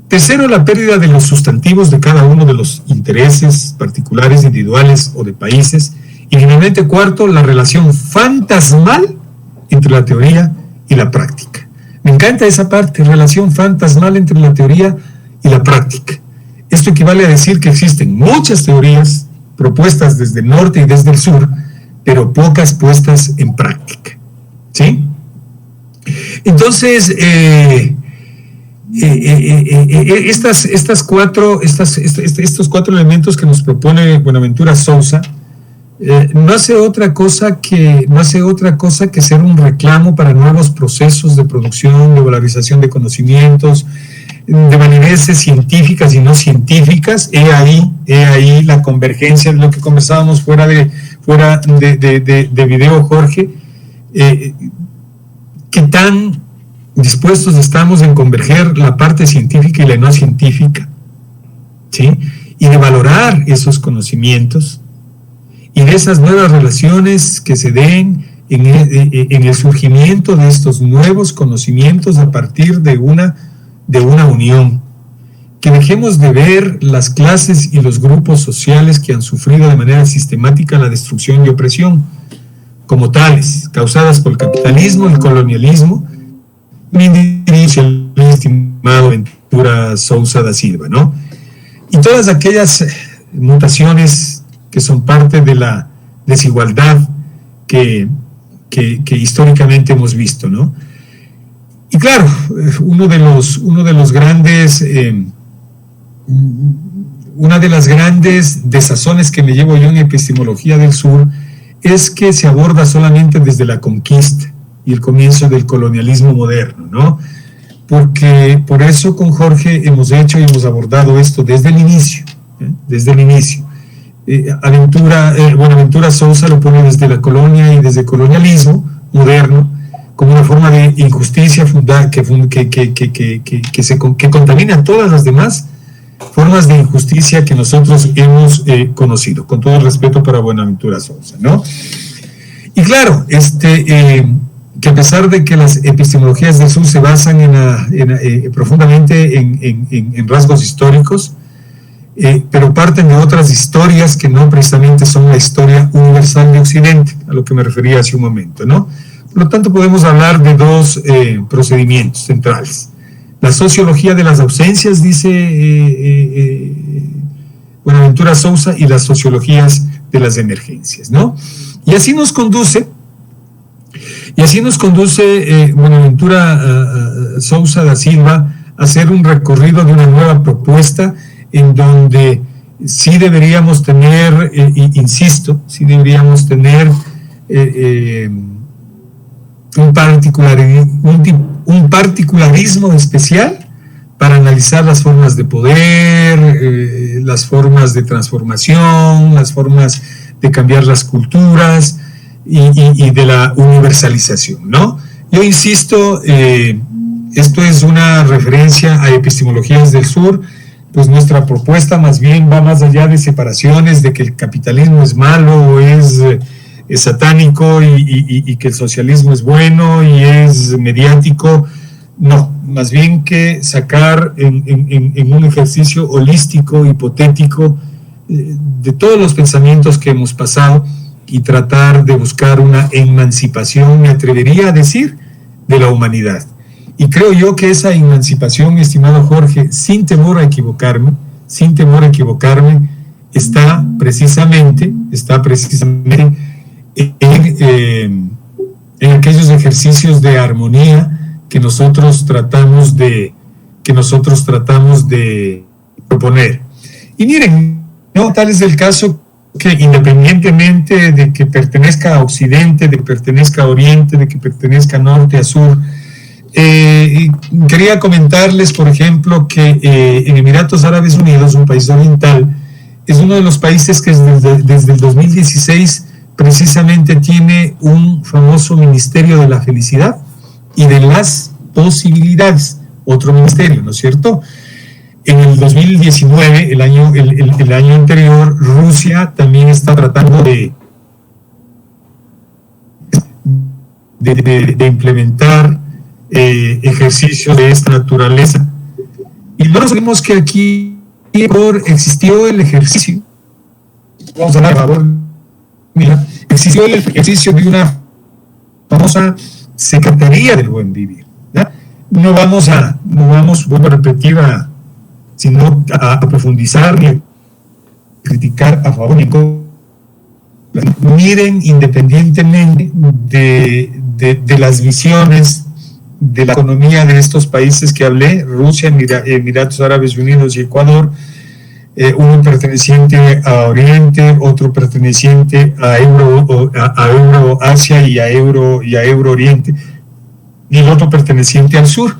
Tercero, la pérdida de los sustantivos de cada uno de los intereses particulares, individuales o de países. Y finalmente, cuarto, la relación fantasmal entre la teoría y la práctica. Me encanta esa parte, relación fantasmal entre la teoría y la práctica. Esto equivale a decir que existen muchas teorías propuestas desde el norte y desde el sur, pero pocas puestas en práctica, ¿sí? Entonces, estos 4 elementos que nos propone Buenaventura Sousa no hace otra cosa que ser un reclamo para nuevos procesos de producción, de valorización de conocimientos, de valideces científicas y no científicas. He ahí la convergencia de lo que conversábamos fuera de video, Jorge. ¿Qué tan dispuestos estamos en converger la parte científica y la no científica? ¿Sí? Y de valorar esos conocimientos y de esas nuevas relaciones que se den en el surgimiento de estos nuevos conocimientos a partir de una unión. Que dejemos de ver las clases y los grupos sociales que han sufrido de manera sistemática la destrucción y opresión como tales, causadas por el capitalismo, el colonialismo, mi estimado Buenaventura Sousa da Silva, ¿no? Y todas aquellas mutaciones que son parte de la desigualdad que históricamente hemos visto, ¿no? Y claro, una de las grandes desazones que me llevo yo en Epistemología del Sur es que se aborda solamente desde la conquista y el comienzo del colonialismo moderno, ¿no? Porque por eso con Jorge hemos abordado esto desde el inicio, Buenaventura Sousa lo pone desde la colonia y desde el colonialismo moderno como una forma de injusticia que contamina todas las demás formas de injusticia que nosotros hemos conocido, con todo el respeto para Buenaventura Sousa, ¿no? Y claro, que a pesar de que las epistemologías del sur se basan profundamente en rasgos históricos, pero parten de otras historias que no precisamente son la historia universal de Occidente, a lo que me refería hace un momento, ¿no? Por lo tanto, podemos hablar de 2 procedimientos centrales. La sociología de las ausencias, dice Buenaventura Sousa, y las sociologías de las emergencias, ¿no? Y así nos conduce Buenaventura Sousa da Silva a hacer un recorrido de una nueva propuesta en donde sí deberíamos tener, un particularismo especial para analizar las formas de poder, las formas de transformación, las formas de cambiar las culturas y de la universalización, ¿no? Yo insisto, esto es una referencia a Epistemologías del Sur, pues nuestra propuesta más bien va más allá de separaciones, de que el capitalismo es malo o es satánico y que el socialismo es bueno y es mediático. No, más bien que sacar en un ejercicio holístico, hipotético, de todos los pensamientos que hemos pasado y tratar de buscar una emancipación, me atrevería a decir, de la humanidad. Y creo yo que esa emancipación, mi estimado Jorge, sin temor a equivocarme, está precisamente en aquellos ejercicios de armonía que nosotros tratamos de proponer. Y miren, no, tal es el caso que independientemente de que pertenezca a Occidente, de que pertenezca a Oriente, de que pertenezca a Norte, a Sur, quería comentarles, por ejemplo, que en Emiratos Árabes Unidos, un país oriental, es uno de los países que desde el 2016 precisamente tiene un famoso Ministerio de la Felicidad y de las Posibilidades, otro ministerio, ¿no es cierto? En el 2019, el año anterior, Rusia también está tratando de implementar ejercicios de esta naturaleza. Y luego sabemos que aquí existió el ejercicio, vamos a dar a favor, mira, existió el ejercicio de una famosa Secretaría del Buen Vivir. ¿Ya? No vamos, vuelvo a repetir, sino a profundizar y a criticar a favor y contra. Miren, independientemente de las visiones de la economía de estos países que hablé, Rusia, Emiratos Árabes Unidos y Ecuador, uno perteneciente a Oriente, otro perteneciente a Euroasia y a Euro Oriente, y el otro perteneciente al sur.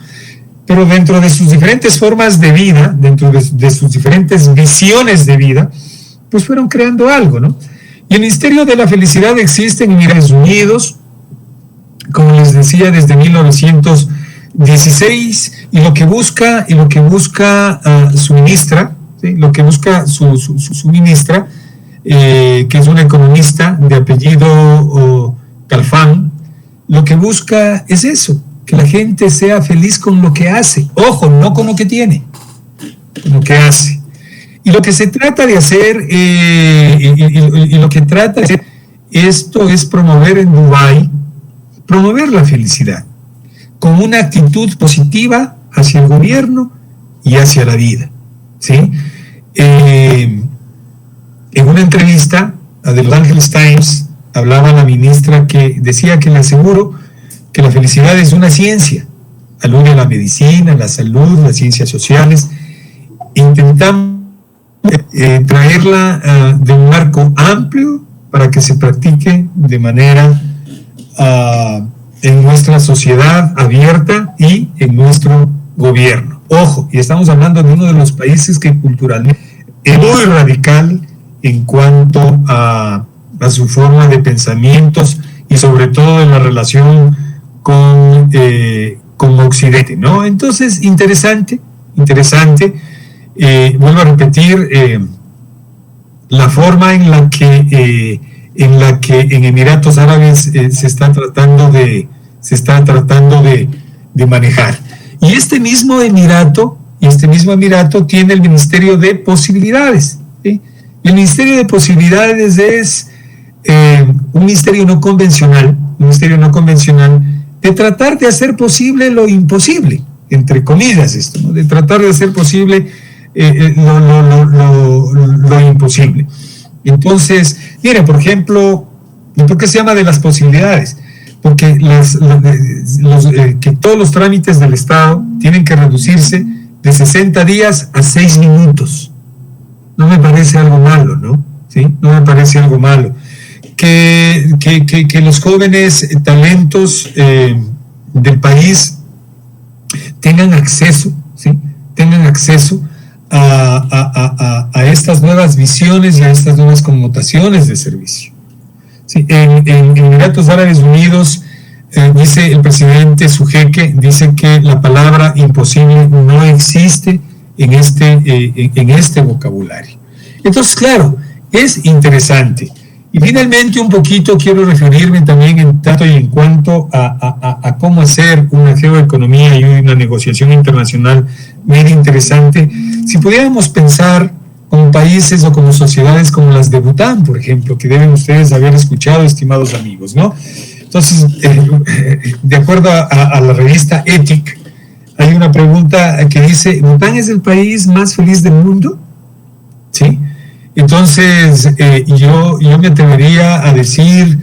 Pero dentro de sus diferentes formas de vida, dentro de sus diferentes visiones de vida, pues fueron creando algo, ¿no? Y el Ministerio de la Felicidad existe en Emiratos Unidos, como les decía, desde 1916, y lo que busca su ministra, ¿sí? Lo que busca su ministra, que es una economista de apellido Calfán, lo que busca es eso, que la gente sea feliz con lo que hace. Ojo, no con lo que tiene, con lo que hace. Y lo que se trata de hacer, esto es promover en Dubái, promover la felicidad, con una actitud positiva hacia el gobierno y hacia la vida, ¿sí? En una entrevista a The Los Angeles Times, hablaba la ministra que decía que le aseguro que la felicidad es una ciencia, alude a la medicina, la salud, las ciencias sociales. Intentamos traerla de un marco amplio para que se practique de manera en nuestra sociedad abierta y en nuestro gobierno. Ojo, y estamos hablando de uno de los países que culturalmente es muy radical en cuanto a su forma de pensamientos y sobre todo en la relación con Occidente, ¿no? Entonces, interesante, vuelvo a repetir, la forma en la que en Emiratos Árabes se está tratando de manejar. Y este mismo Emirato tiene el Ministerio de Posibilidades, ¿sí? Y el Ministerio de Posibilidades es un ministerio no convencional, de tratar de hacer posible lo imposible, entre comillas esto, ¿no? De tratar de hacer posible lo imposible. Entonces, mire, por ejemplo, ¿por qué se llama de las posibilidades? Porque que todos los trámites del Estado tienen que reducirse de 60 días a 6 minutos. No me parece algo malo, ¿no? ¿Sí? No me parece algo malo. Que los jóvenes talentos del país tengan acceso, ¿sí? A estas nuevas visiones y a estas nuevas connotaciones de servicio. Sí, en Emiratos Árabes Unidos, dice el presidente, su jeque, dice que la palabra imposible no existe en este vocabulario. Entonces, claro, es interesante. Y finalmente un poquito quiero referirme también en tanto y en cuanto a cómo hacer una geoeconomía y una negociación internacional bien interesante. Si pudiéramos pensar como países o como sociedades como las de Bután, por ejemplo, que deben ustedes haber escuchado, estimados amigos, ¿no? Entonces, de acuerdo a la revista Ethic, hay una pregunta que dice, ¿Bután es el país más feliz del mundo? ¿Sí? Entonces, yo me atrevería a decir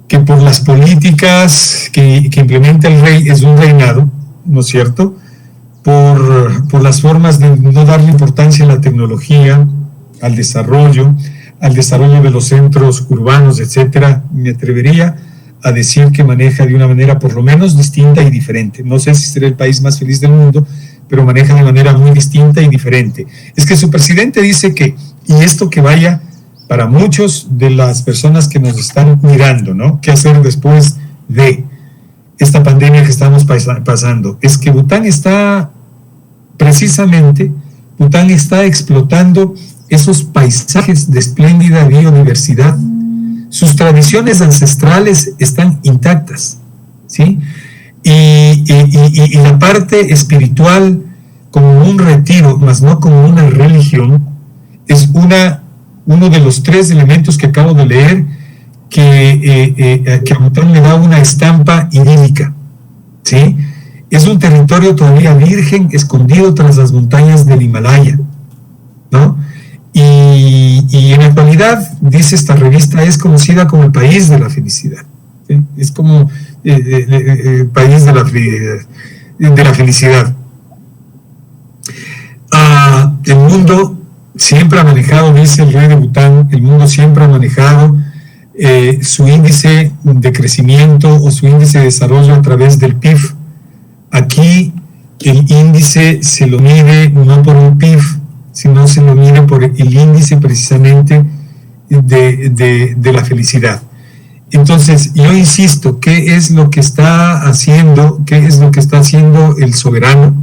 que por las políticas que implementa el rey, es un reinado, ¿no es cierto?, por las formas de no darle importancia a la tecnología, al desarrollo de los centros urbanos, etcétera, me atrevería a decir que maneja de una manera por lo menos distinta y diferente. No sé si será el país más feliz del mundo, pero maneja de manera muy distinta y diferente. Es que su presidente dice que, y esto que vaya para muchos de las personas que nos están mirando, ¿no? ¿Qué hacer después de esta pandemia que estamos pasando? Es que Bután está explotando esos paisajes de espléndida biodiversidad. Sus tradiciones ancestrales están intactas, ¿sí? Y la parte espiritual, como un retiro, más no como una religión, es uno de los 3 elementos que acabo de leer que a Bután le da una estampa idílica, ¿sí? Es un territorio todavía virgen, escondido tras las montañas del Himalaya, ¿no? Y en la actualidad, dice esta revista, es conocida como el país de la felicidad, ¿sí? Es como el país de la felicidad. El mundo siempre ha manejado, dice el rey de Bután, el mundo siempre ha manejado su índice de crecimiento o su índice de desarrollo a través del PIB. Aquí el índice se lo mide no por un PIB, sino se lo mide por el índice precisamente de la felicidad. Entonces, yo insisto, ¿qué es lo que está haciendo el soberano?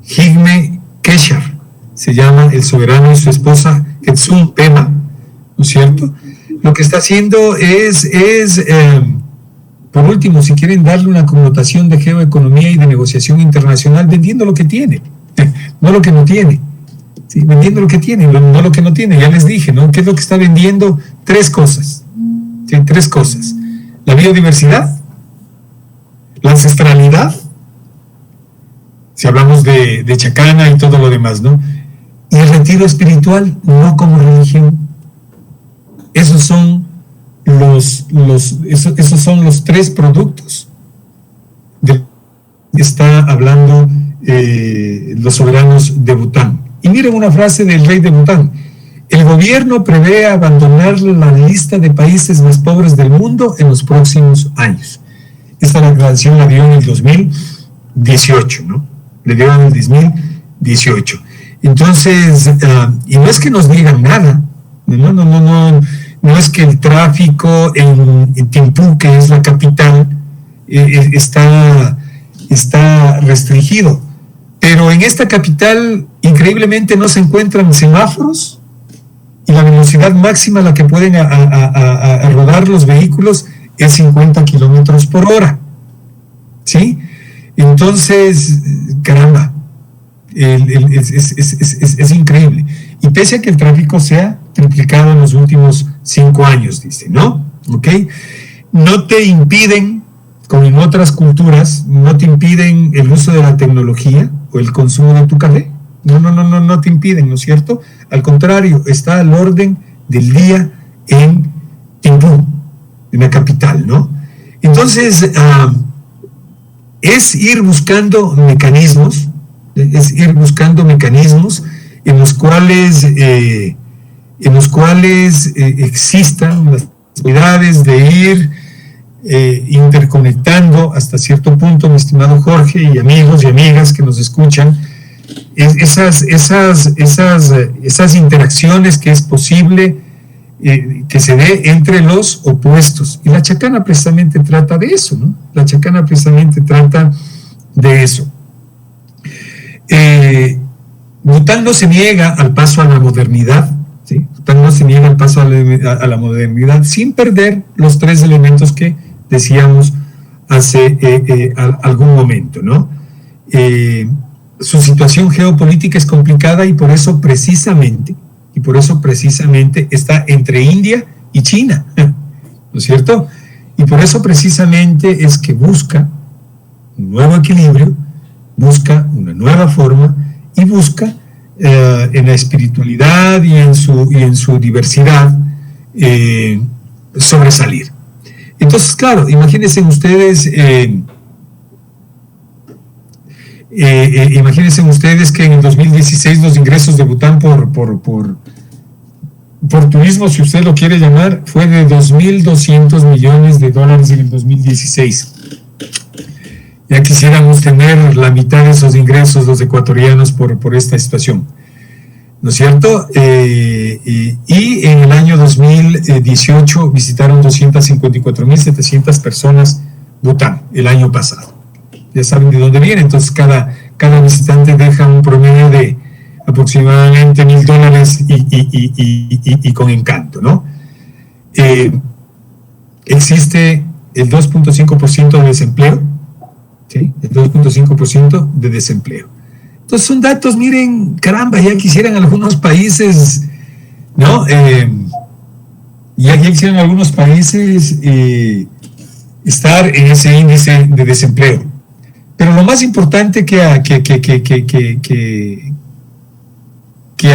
Higme Keshar, se llama el soberano, y su esposa Hetsun Pema, ¿no es cierto? Lo que está haciendo es por último, si quieren darle una connotación de geoeconomía y de negociación internacional, vendiendo lo que tiene, no lo que no tiene. Sí, vendiendo lo que tiene, no lo que no tiene. Ya les dije, ¿no? ¿Qué es lo que está vendiendo? 3 cosas. ¿Sí? 3 cosas. La biodiversidad, la ancestralidad, si hablamos de Chacana y todo lo demás, ¿no? Y el retiro espiritual, no como religión. Esos son los 3 productos de que está hablando los soberanos de Bután. Y miren una frase del rey de Bután: el gobierno prevé abandonar la lista de países más pobres del mundo en los próximos años. Esta declaración la dio en el 2018, ¿no? Le dio en el 2018. Entonces, y no es que nos digan nada, no es que el tráfico en Timbuktu, que es la capital, está restringido. Pero en esta capital, increíblemente, no se encuentran semáforos y la velocidad máxima a la que pueden a rodar los vehículos es 50 kilómetros por hora. ¿Sí? Entonces, caramba, es increíble. Y pese a que el tráfico se ha triplicado en los últimos 5 años, dice, ¿no? ¿Ok? No te impiden, como en otras culturas, no te impiden el uso de la tecnología o el consumo de tu café. No te impiden, ¿no es cierto? Al contrario, está al orden del día en Timbuktu, en la capital, ¿no? Entonces, es ir buscando mecanismos en los cuales existan las posibilidades de ir interconectando hasta cierto punto, mi estimado Jorge, y amigos y amigas que nos escuchan, esas interacciones que es posible que se dé entre los opuestos. Y la chacana precisamente trata de eso, ¿no? La chacana precisamente trata de eso. Bután no se niega al paso a la modernidad, ¿sí? Bután no se niega el paso a la modernidad sin perder los tres elementos que decíamos hace algún momento, ¿no? Su situación geopolítica es complicada y por eso precisamente está entre India y China, ¿no es cierto? Y por eso precisamente es que busca un nuevo equilibrio, busca una nueva forma y busca en la espiritualidad y en su diversidad sobresalir. Entonces, claro, imagínense ustedes que en el 2016 los ingresos de Bután por turismo, si usted lo quiere llamar, fue de $2.200 millones en el 2016. Ya quisiéramos tener la mitad de esos ingresos los ecuatorianos por esta situación, ¿no es cierto? Y en el año 2018 visitaron 254.700 personas Bután el año pasado. Ya saben de dónde viene, entonces cada visitante deja un promedio de aproximadamente $1.000 y con encanto, ¿no? Existe el 2.5% de desempleo, ¿sí? El 2.5% de desempleo. Entonces son datos, miren, caramba, ya quisieran algunos países, ¿no? Ya quisieran algunos países estar en ese índice de desempleo. Pero lo más importante que ha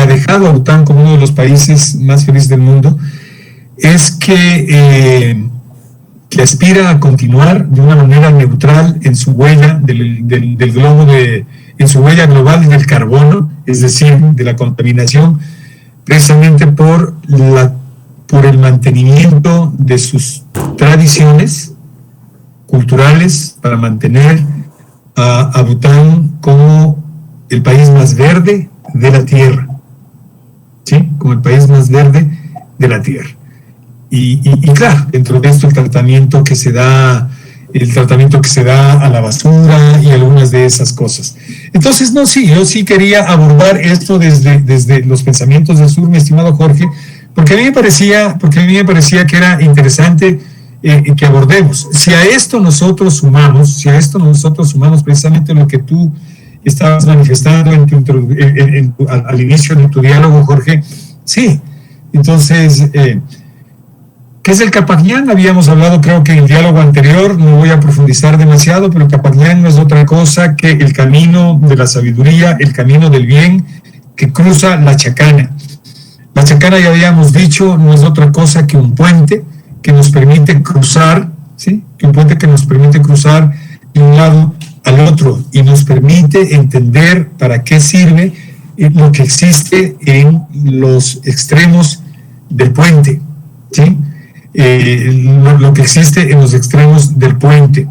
dejado a Bután como uno de los países más felices del mundo es que aspira a continuar de una manera neutral en su huella del globo en su huella global del carbono, es decir, de la contaminación, precisamente por el mantenimiento de sus tradiciones culturales, para mantener a Bután como el país más verde de la Tierra, ¿sí? Como el país más verde de la Tierra. Y claro, dentro de esto el tratamiento que se da a la basura y algunas de esas cosas. Entonces, yo sí quería abordar esto desde los pensamientos del sur, mi estimado Jorge, porque a mí me parecía que era interesante que abordemos. Si a esto nosotros sumamos precisamente lo que tú estabas manifestando al inicio de tu diálogo, Jorge, sí. Entonces, ¿qué es el Capañán? Habíamos hablado, creo que en el diálogo anterior, no voy a profundizar demasiado, pero el Capañán no es otra cosa que el camino de la sabiduría, el camino del bien que cruza la Chacana. La Chacana, ya habíamos dicho, no es otra cosa que un puente que nos permite cruzar, ¿sí? Un puente que nos permite cruzar de un lado al otro y nos permite entender para qué sirve lo que existe en los extremos del puente, ¿sí? Lo que existe en los extremos del puente.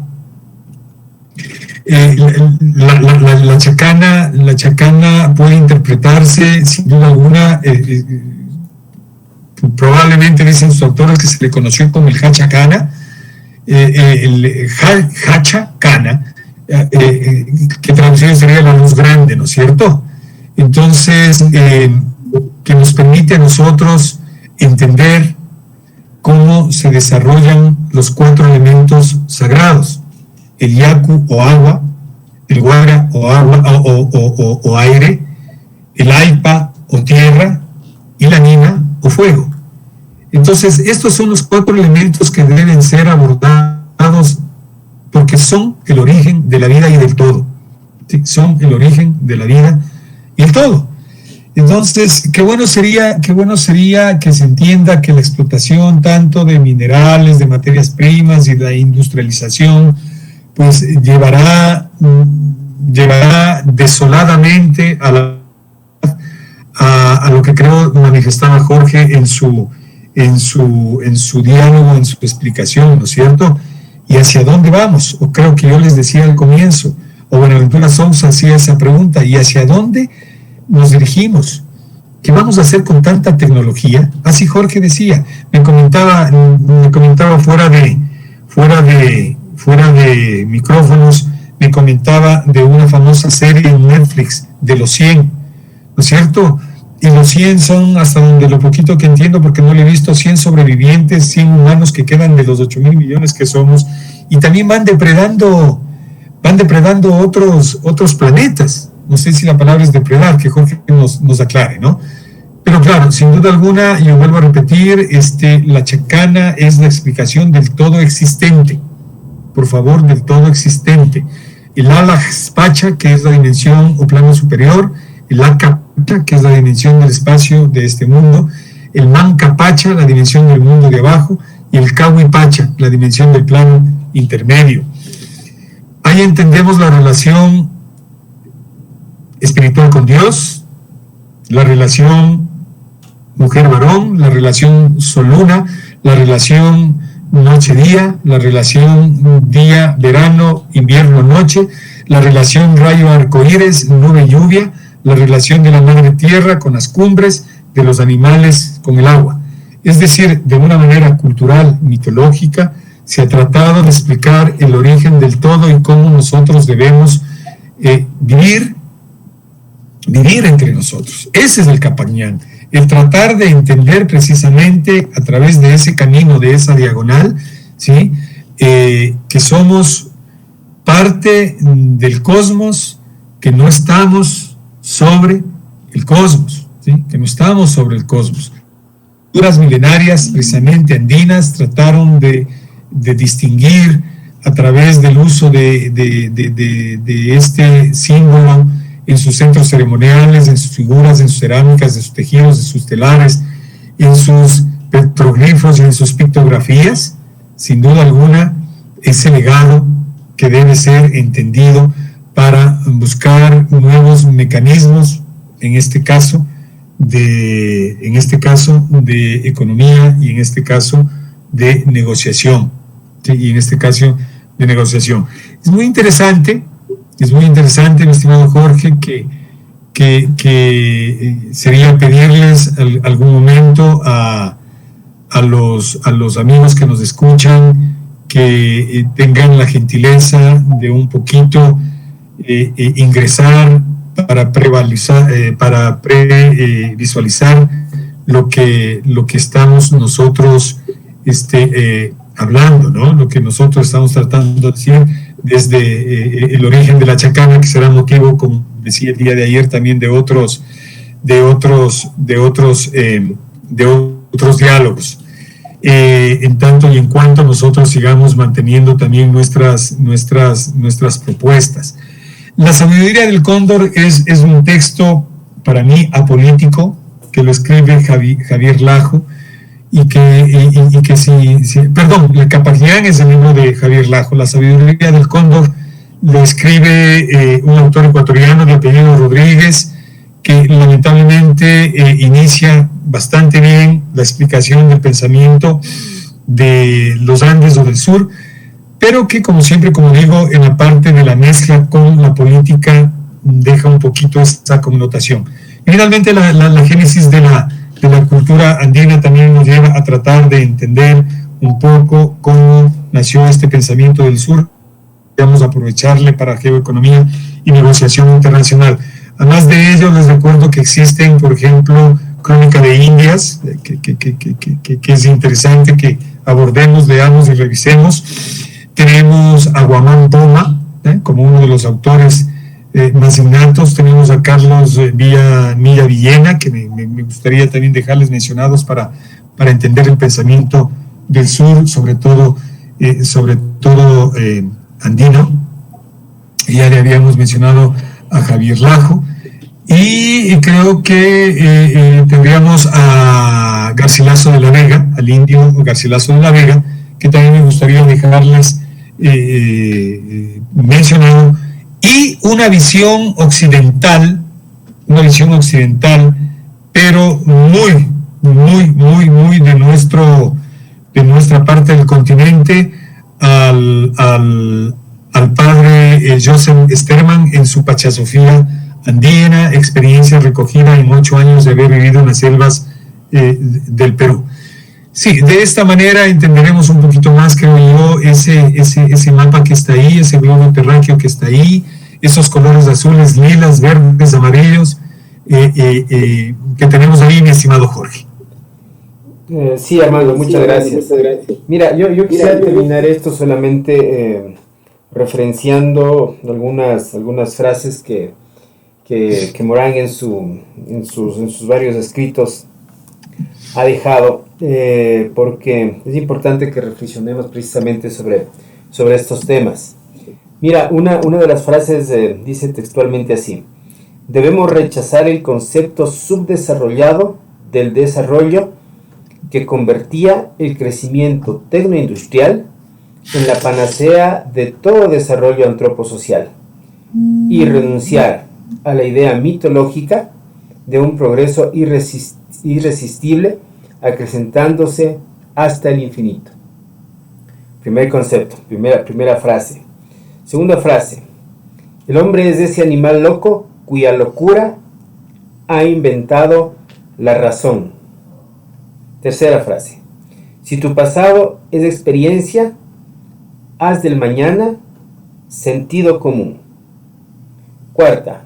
La Chacana puede interpretarse, sin duda alguna, probablemente dicen sus autores que se le conoció como el Hachacana, Hachacana, que traducido sería la luz grande, ¿no es cierto? Entonces, que nos permite a nosotros entender cómo se desarrollan los 4 elementos sagrados: el yacu o agua, el guara o agua o aire, el aipa o tierra y la nina o fuego. Entonces, estos son los 4 elementos que deben ser abordados porque son el origen de la vida y del todo. ¿Sí? Son el origen de la vida y el todo. Entonces, qué bueno sería que se entienda que la explotación tanto de minerales, de materias primas y la industrialización, pues llevará desoladamente a lo que creo manifestaba Jorge en su diálogo, en su explicación, ¿no es cierto? ¿Y hacia dónde vamos? O creo que yo les decía al comienzo, o Buenaventura Sousa hacía esa pregunta, ¿y hacia dónde nos dirigimos? ¿Qué vamos a hacer con tanta tecnología? Así Jorge decía, me comentaba fuera de micrófonos, me comentaba de una famosa serie en Netflix, de los 100, ¿no es cierto? y los 100 son, hasta donde lo poquito que entiendo, porque no lo he visto, 100 sobrevivientes, 100 humanos que quedan de los 8.000 millones que somos, y también van depredando otros planetas. No sé si la palabra es depredar, que Jorge nos aclare, ¿no? Pero claro, sin duda alguna, yo vuelvo a repetir, la chacana es la explicación del todo existente, por favor, del todo existente. El Alaxpacha, que es la dimensión o plano superior, el Acapacha, que es la dimensión del espacio de este mundo, el Mancapacha, la dimensión del mundo de abajo, y el Cahuipacha, la dimensión del plano intermedio. Ahí entendemos la relación espiritual con Dios, la relación mujer-varón, la relación sol-luna, la relación noche-día, la relación día-verano, invierno-noche, la relación rayo-arcoíris, nube-lluvia, la relación de la madre tierra con las cumbres, de los animales con el agua. Es decir, de una manera cultural, mitológica, se ha tratado de explicar el origen del todo y cómo nosotros debemos vivir entre nosotros. Ese es el Capañán, el tratar de entender precisamente a través de ese camino, de esa diagonal, ¿sí? Que somos parte del cosmos, que no estamos sobre el cosmos, ¿sí? Que no estamos sobre el cosmos. Culturas milenarias, precisamente andinas, trataron de distinguir a través del uso de este símbolo en sus centros ceremoniales, en sus figuras, en sus cerámicas, en sus tejidos, en sus telares, en sus petroglifos y en sus pictografías. Sin duda alguna, ese legado que debe ser entendido para buscar nuevos mecanismos, en este caso de economía y en este caso de negociación, ¿sí? Y en este caso de negociación. Es muy interesante, mi estimado Jorge, que sería pedirles algún momento a los amigos que nos escuchan que tengan la gentileza de un poquito ingresar para previsualizar lo que estamos nosotros hablando, ¿no? Lo que nosotros estamos tratando de decir desde el origen de la chacana, que será motivo, como decía el día de ayer, también de otros diálogos. En tanto y en cuanto nosotros sigamos manteniendo también nuestras propuestas. La sabiduría del cóndor es un texto para mí apolítico, que lo escribe Javier Lajo, el Capañán es el libro de Javier Lajo. La sabiduría del cóndor lo escribe un autor ecuatoriano de apellido Rodríguez, que lamentablemente inicia bastante bien la explicación del pensamiento de los Andes o del sur, pero que, como siempre, como digo, en la parte de la mezcla con la política deja un poquito esa connotación. Y finalmente la génesis de la cultura andina también nos lleva a tratar de entender un poco cómo nació este pensamiento del sur. Vamos a aprovecharle para geoeconomía y negociación internacional. Además de ello, les recuerdo que existen, por ejemplo, Crónica de Indias, que es interesante que abordemos, leamos y revisemos. Tenemos a Guamán Poma, como uno de los autores más innatos. Tenemos a Carlos Milla Villena, que me gustaría también dejarles mencionados para entender el pensamiento del sur, sobre todo andino. Ya le habíamos mencionado a Javier Lajo, y creo que tendríamos a Garcilaso de la Vega, al indio Garcilaso de la Vega, que también me gustaría dejarles mencionado, y una visión occidental, pero muy de nuestra parte del continente, al padre Joseph Sterman en su Pachasofía andina, experiencia recogida en 8 años de haber vivido en las selvas del Perú. Sí, de esta manera entenderemos un poquito más, creo yo, ese mapa que está ahí, ese globo terráqueo que está ahí, esos colores azules, lilas, verdes, amarillos, que tenemos ahí, mi estimado Jorge. Sí, Armando, muchas gracias. Mira, yo quisiera terminar esto solamente referenciando algunas frases que Morán en sus varios escritos ha dejado, porque es importante que reflexionemos precisamente sobre estos temas. Mira, una de las frases dice textualmente así: debemos rechazar el concepto subdesarrollado del desarrollo que convertía el crecimiento tecnoindustrial en la panacea de todo desarrollo antroposocial y renunciar a la idea mitológica de un progreso irresistible acrecentándose hasta el infinito. Primer concepto, primera frase. Segunda frase: el hombre es ese animal loco cuya locura ha inventado la razón. Tercera frase: si tu pasado es experiencia, haz del mañana sentido común. Cuarta: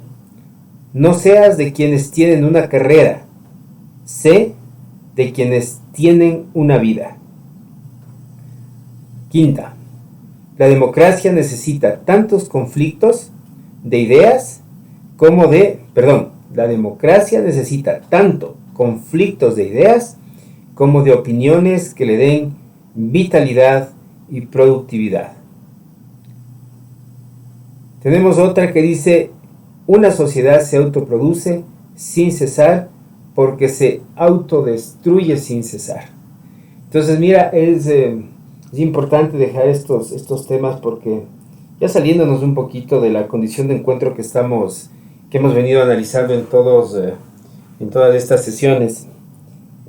no seas de quienes tienen una carrera, sé de quienes tienen una vida. Quinta: la democracia necesita tantos conflictos de ideas como la democracia necesita tanto conflictos de ideas como de opiniones que le den vitalidad y productividad. Tenemos otra que dice: una sociedad se autoproduce sin cesar porque se autodestruye sin cesar. Entonces, mira, es importante dejar estos temas porque ya saliéndonos un poquito de la condición de encuentro que hemos venido analizando en todas estas sesiones,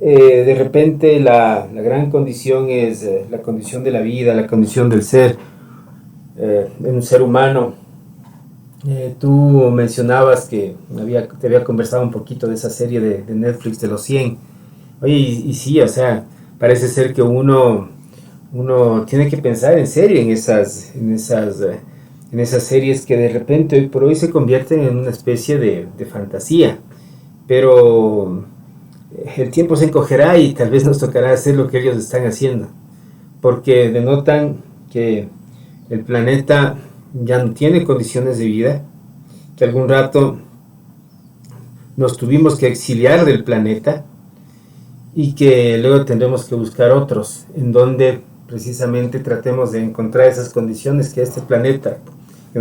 de repente la gran condición es la condición de la vida, la condición del ser, en un ser humano. Tú mencionabas que te había conversado un poquito de esa serie de Netflix de los 100. Oye, y sí, o sea, parece ser que uno tiene que pensar en serio en esas series que de repente hoy por hoy se convierten en una especie de fantasía. Pero el tiempo se encogerá y tal vez nos tocará hacer lo que ellos están haciendo, porque denotan que el planeta ya no tiene condiciones de vida, que algún rato nos tuvimos que exiliar del planeta y que luego tendremos que buscar otros en donde precisamente tratemos de encontrar esas condiciones que este planeta, que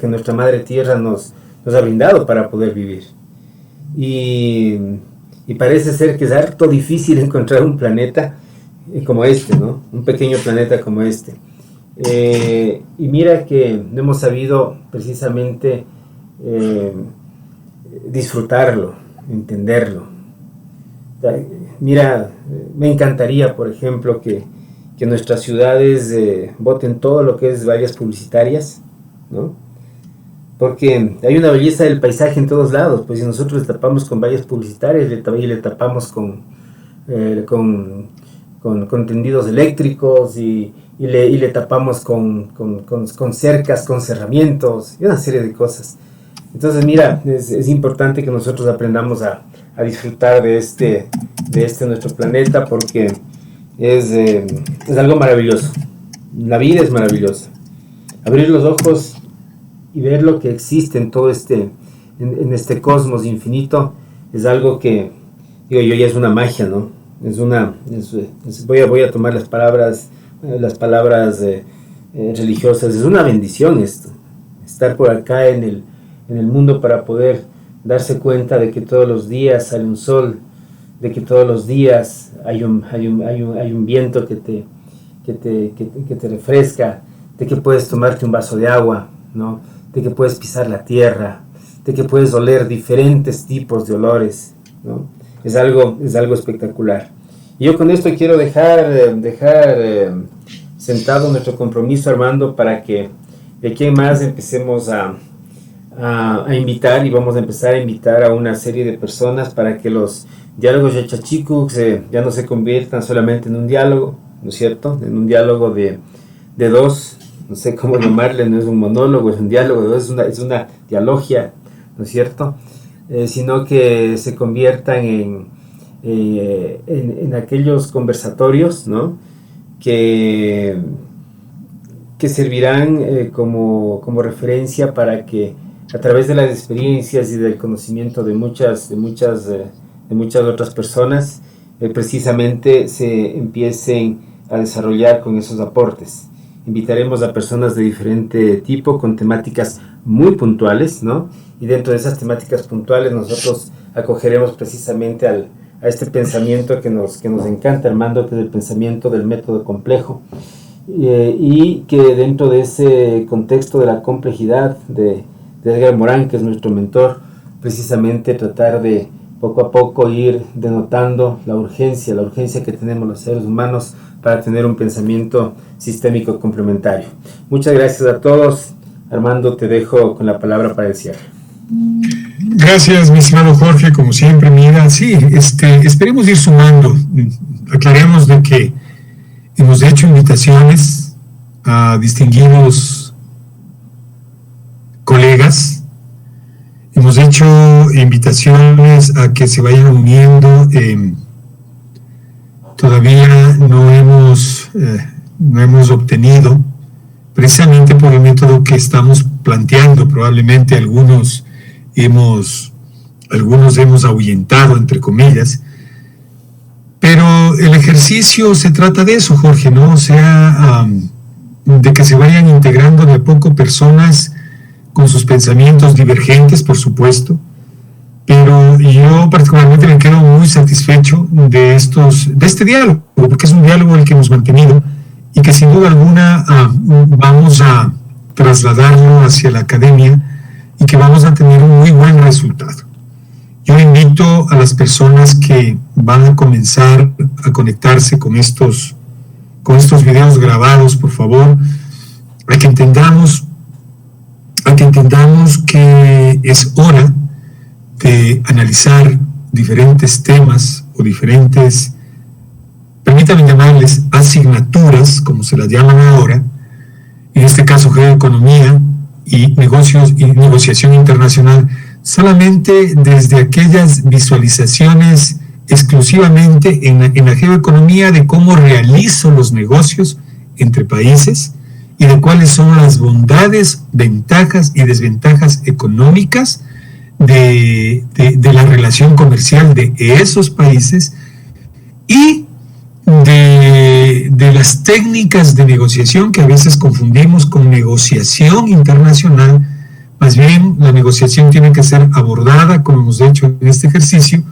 nuestra madre tierra nos ha brindado para poder vivir. Y parece ser que es harto difícil encontrar un planeta como este, ¿no? Un pequeño planeta como este. Y mira que no hemos sabido precisamente disfrutarlo, entenderlo. Mira, me encantaría, por ejemplo, que nuestras ciudades boten todo lo que es vallas publicitarias, ¿no? Porque hay una belleza del paisaje en todos lados, pues si nosotros le tapamos con vallas publicitarias y le tapamos con tendidos eléctricos y le tapamos con cercas, con cerramientos y una serie de cosas. Entonces, mira, es importante que nosotros aprendamos a disfrutar de este nuestro planeta, porque es algo maravilloso. La vida es maravillosa. Abrir los ojos y ver lo que existe en todo en este cosmos infinito es algo que, digo yo, ya es una magia, ¿no? Voy a tomar las palabras religiosas. Es una bendición esto, estar por acá en el mundo para poder darse cuenta de que todos los días sale un sol, de que todos los días hay un viento que te refresca, de que puedes tomarte un vaso de agua, ¿no? De que puedes pisar la tierra, de que puedes oler diferentes tipos de olores, ¿no? Es algo espectacular. Y yo con esto quiero dejar sentado nuestro compromiso, Armando, para que de aquí en más empecemos a invitar, y vamos a empezar a invitar a una serie de personas para que los diálogos de Chachicuc ya no se conviertan solamente en un diálogo, ¿no es cierto? En un diálogo de dos, no sé cómo llamarle, no es un monólogo, es un diálogo de dos, es una dialogia, ¿no es cierto? sino que se conviertan en aquellos conversatorios, ¿no? que servirán como referencia para que a través de las experiencias y del conocimiento de muchas otras personas, precisamente se empiecen a desarrollar con esos aportes. Invitaremos a personas de diferente tipo con temáticas muy puntuales, ¿no? Y dentro de esas temáticas puntuales nosotros acogeremos precisamente a este pensamiento que nos encanta, Armando, que es el pensamiento del método complejo, y que dentro de ese contexto de la complejidad de Edgar Morán, que es nuestro mentor, precisamente tratar de poco a poco ir denotando la urgencia que tenemos los seres humanos para tener un pensamiento sistémico complementario. Muchas gracias a todos. Armando, te dejo con la palabra para el cierre. Gracias, mi estimado Jorge, como siempre. Mira, sí, esperemos ir sumando. Aclaremos de que hemos hecho invitaciones a distinguidos colegas, hemos hecho invitaciones a que se vayan uniendo. Todavía no hemos obtenido, precisamente por el método que estamos planteando. Probablemente algunos hemos ahuyentado, entre comillas, pero el ejercicio se trata de eso, Jorge, ¿no? O sea, de que se vayan integrando de a poco personas con sus pensamientos divergentes, por supuesto, pero yo particularmente me quedo muy satisfecho de este diálogo, porque es un diálogo el que hemos mantenido y que sin duda alguna vamos a trasladarlo hacia la academia y que vamos a tener un muy buen resultado. Yo invito a las personas que van a comenzar a conectarse con estos videos grabados, por favor, a que entendamos que es hora de analizar diferentes temas o diferentes, permítanme llamarles asignaturas, como se las llaman ahora, en este caso geoeconomía y negocios y negociación internacional, solamente desde aquellas visualizaciones exclusivamente en la geoeconomía de cómo realizo los negocios entre países y de cuáles son las bondades, ventajas y desventajas económicas de la relación comercial de esos países y de las técnicas de negociación que a veces confundimos con negociación internacional. Más bien, la negociación tiene que ser abordada, como hemos hecho en este ejercicio,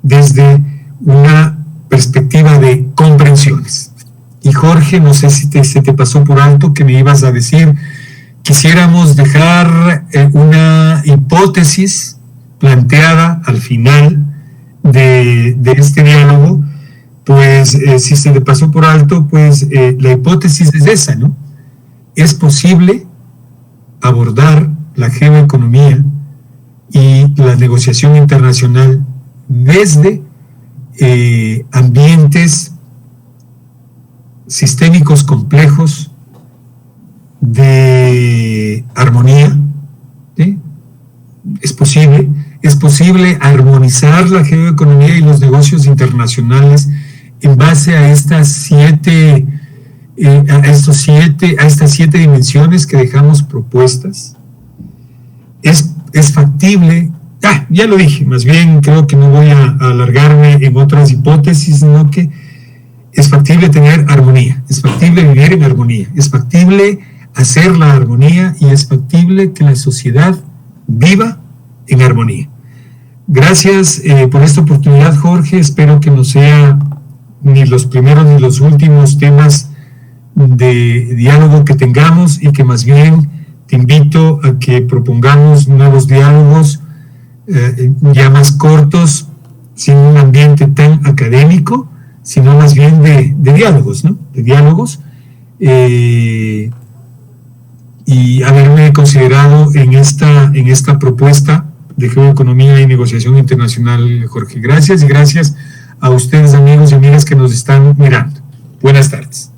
desde una perspectiva de comprensiones. Y Jorge, no sé si se te pasó por alto que me ibas a decir, quisiéramos dejar una hipótesis planteada al final de este diálogo. Pues si se le pasó por alto, pues la hipótesis es esa, ¿no? Es posible abordar la geoeconomía y la negociación internacional desde ambientes sistémicos complejos de armonía, ¿sí? Es posible armonizar la geoeconomía y los negocios internacionales en base a estas siete dimensiones que dejamos propuestas. Es factible, ya lo dije, más bien creo que no voy a alargarme en otras hipótesis, sino que es factible tener armonía, es factible vivir en armonía, es factible hacer la armonía y es factible que la sociedad viva en armonía. Gracias por esta oportunidad, Jorge. Espero que no sea ni los primeros ni los últimos temas de diálogo que tengamos y que más bien te invito a que propongamos nuevos diálogos ya más cortos, sin un ambiente tan académico, sino más bien de diálogos, ¿no? De diálogos. Y haberme considerado en esta propuesta de geoeconomía y negociación internacional, Jorge. Gracias y gracias a ustedes, amigos y amigas que nos están mirando. Buenas tardes.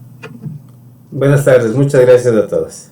Buenas tardes, muchas gracias a todos.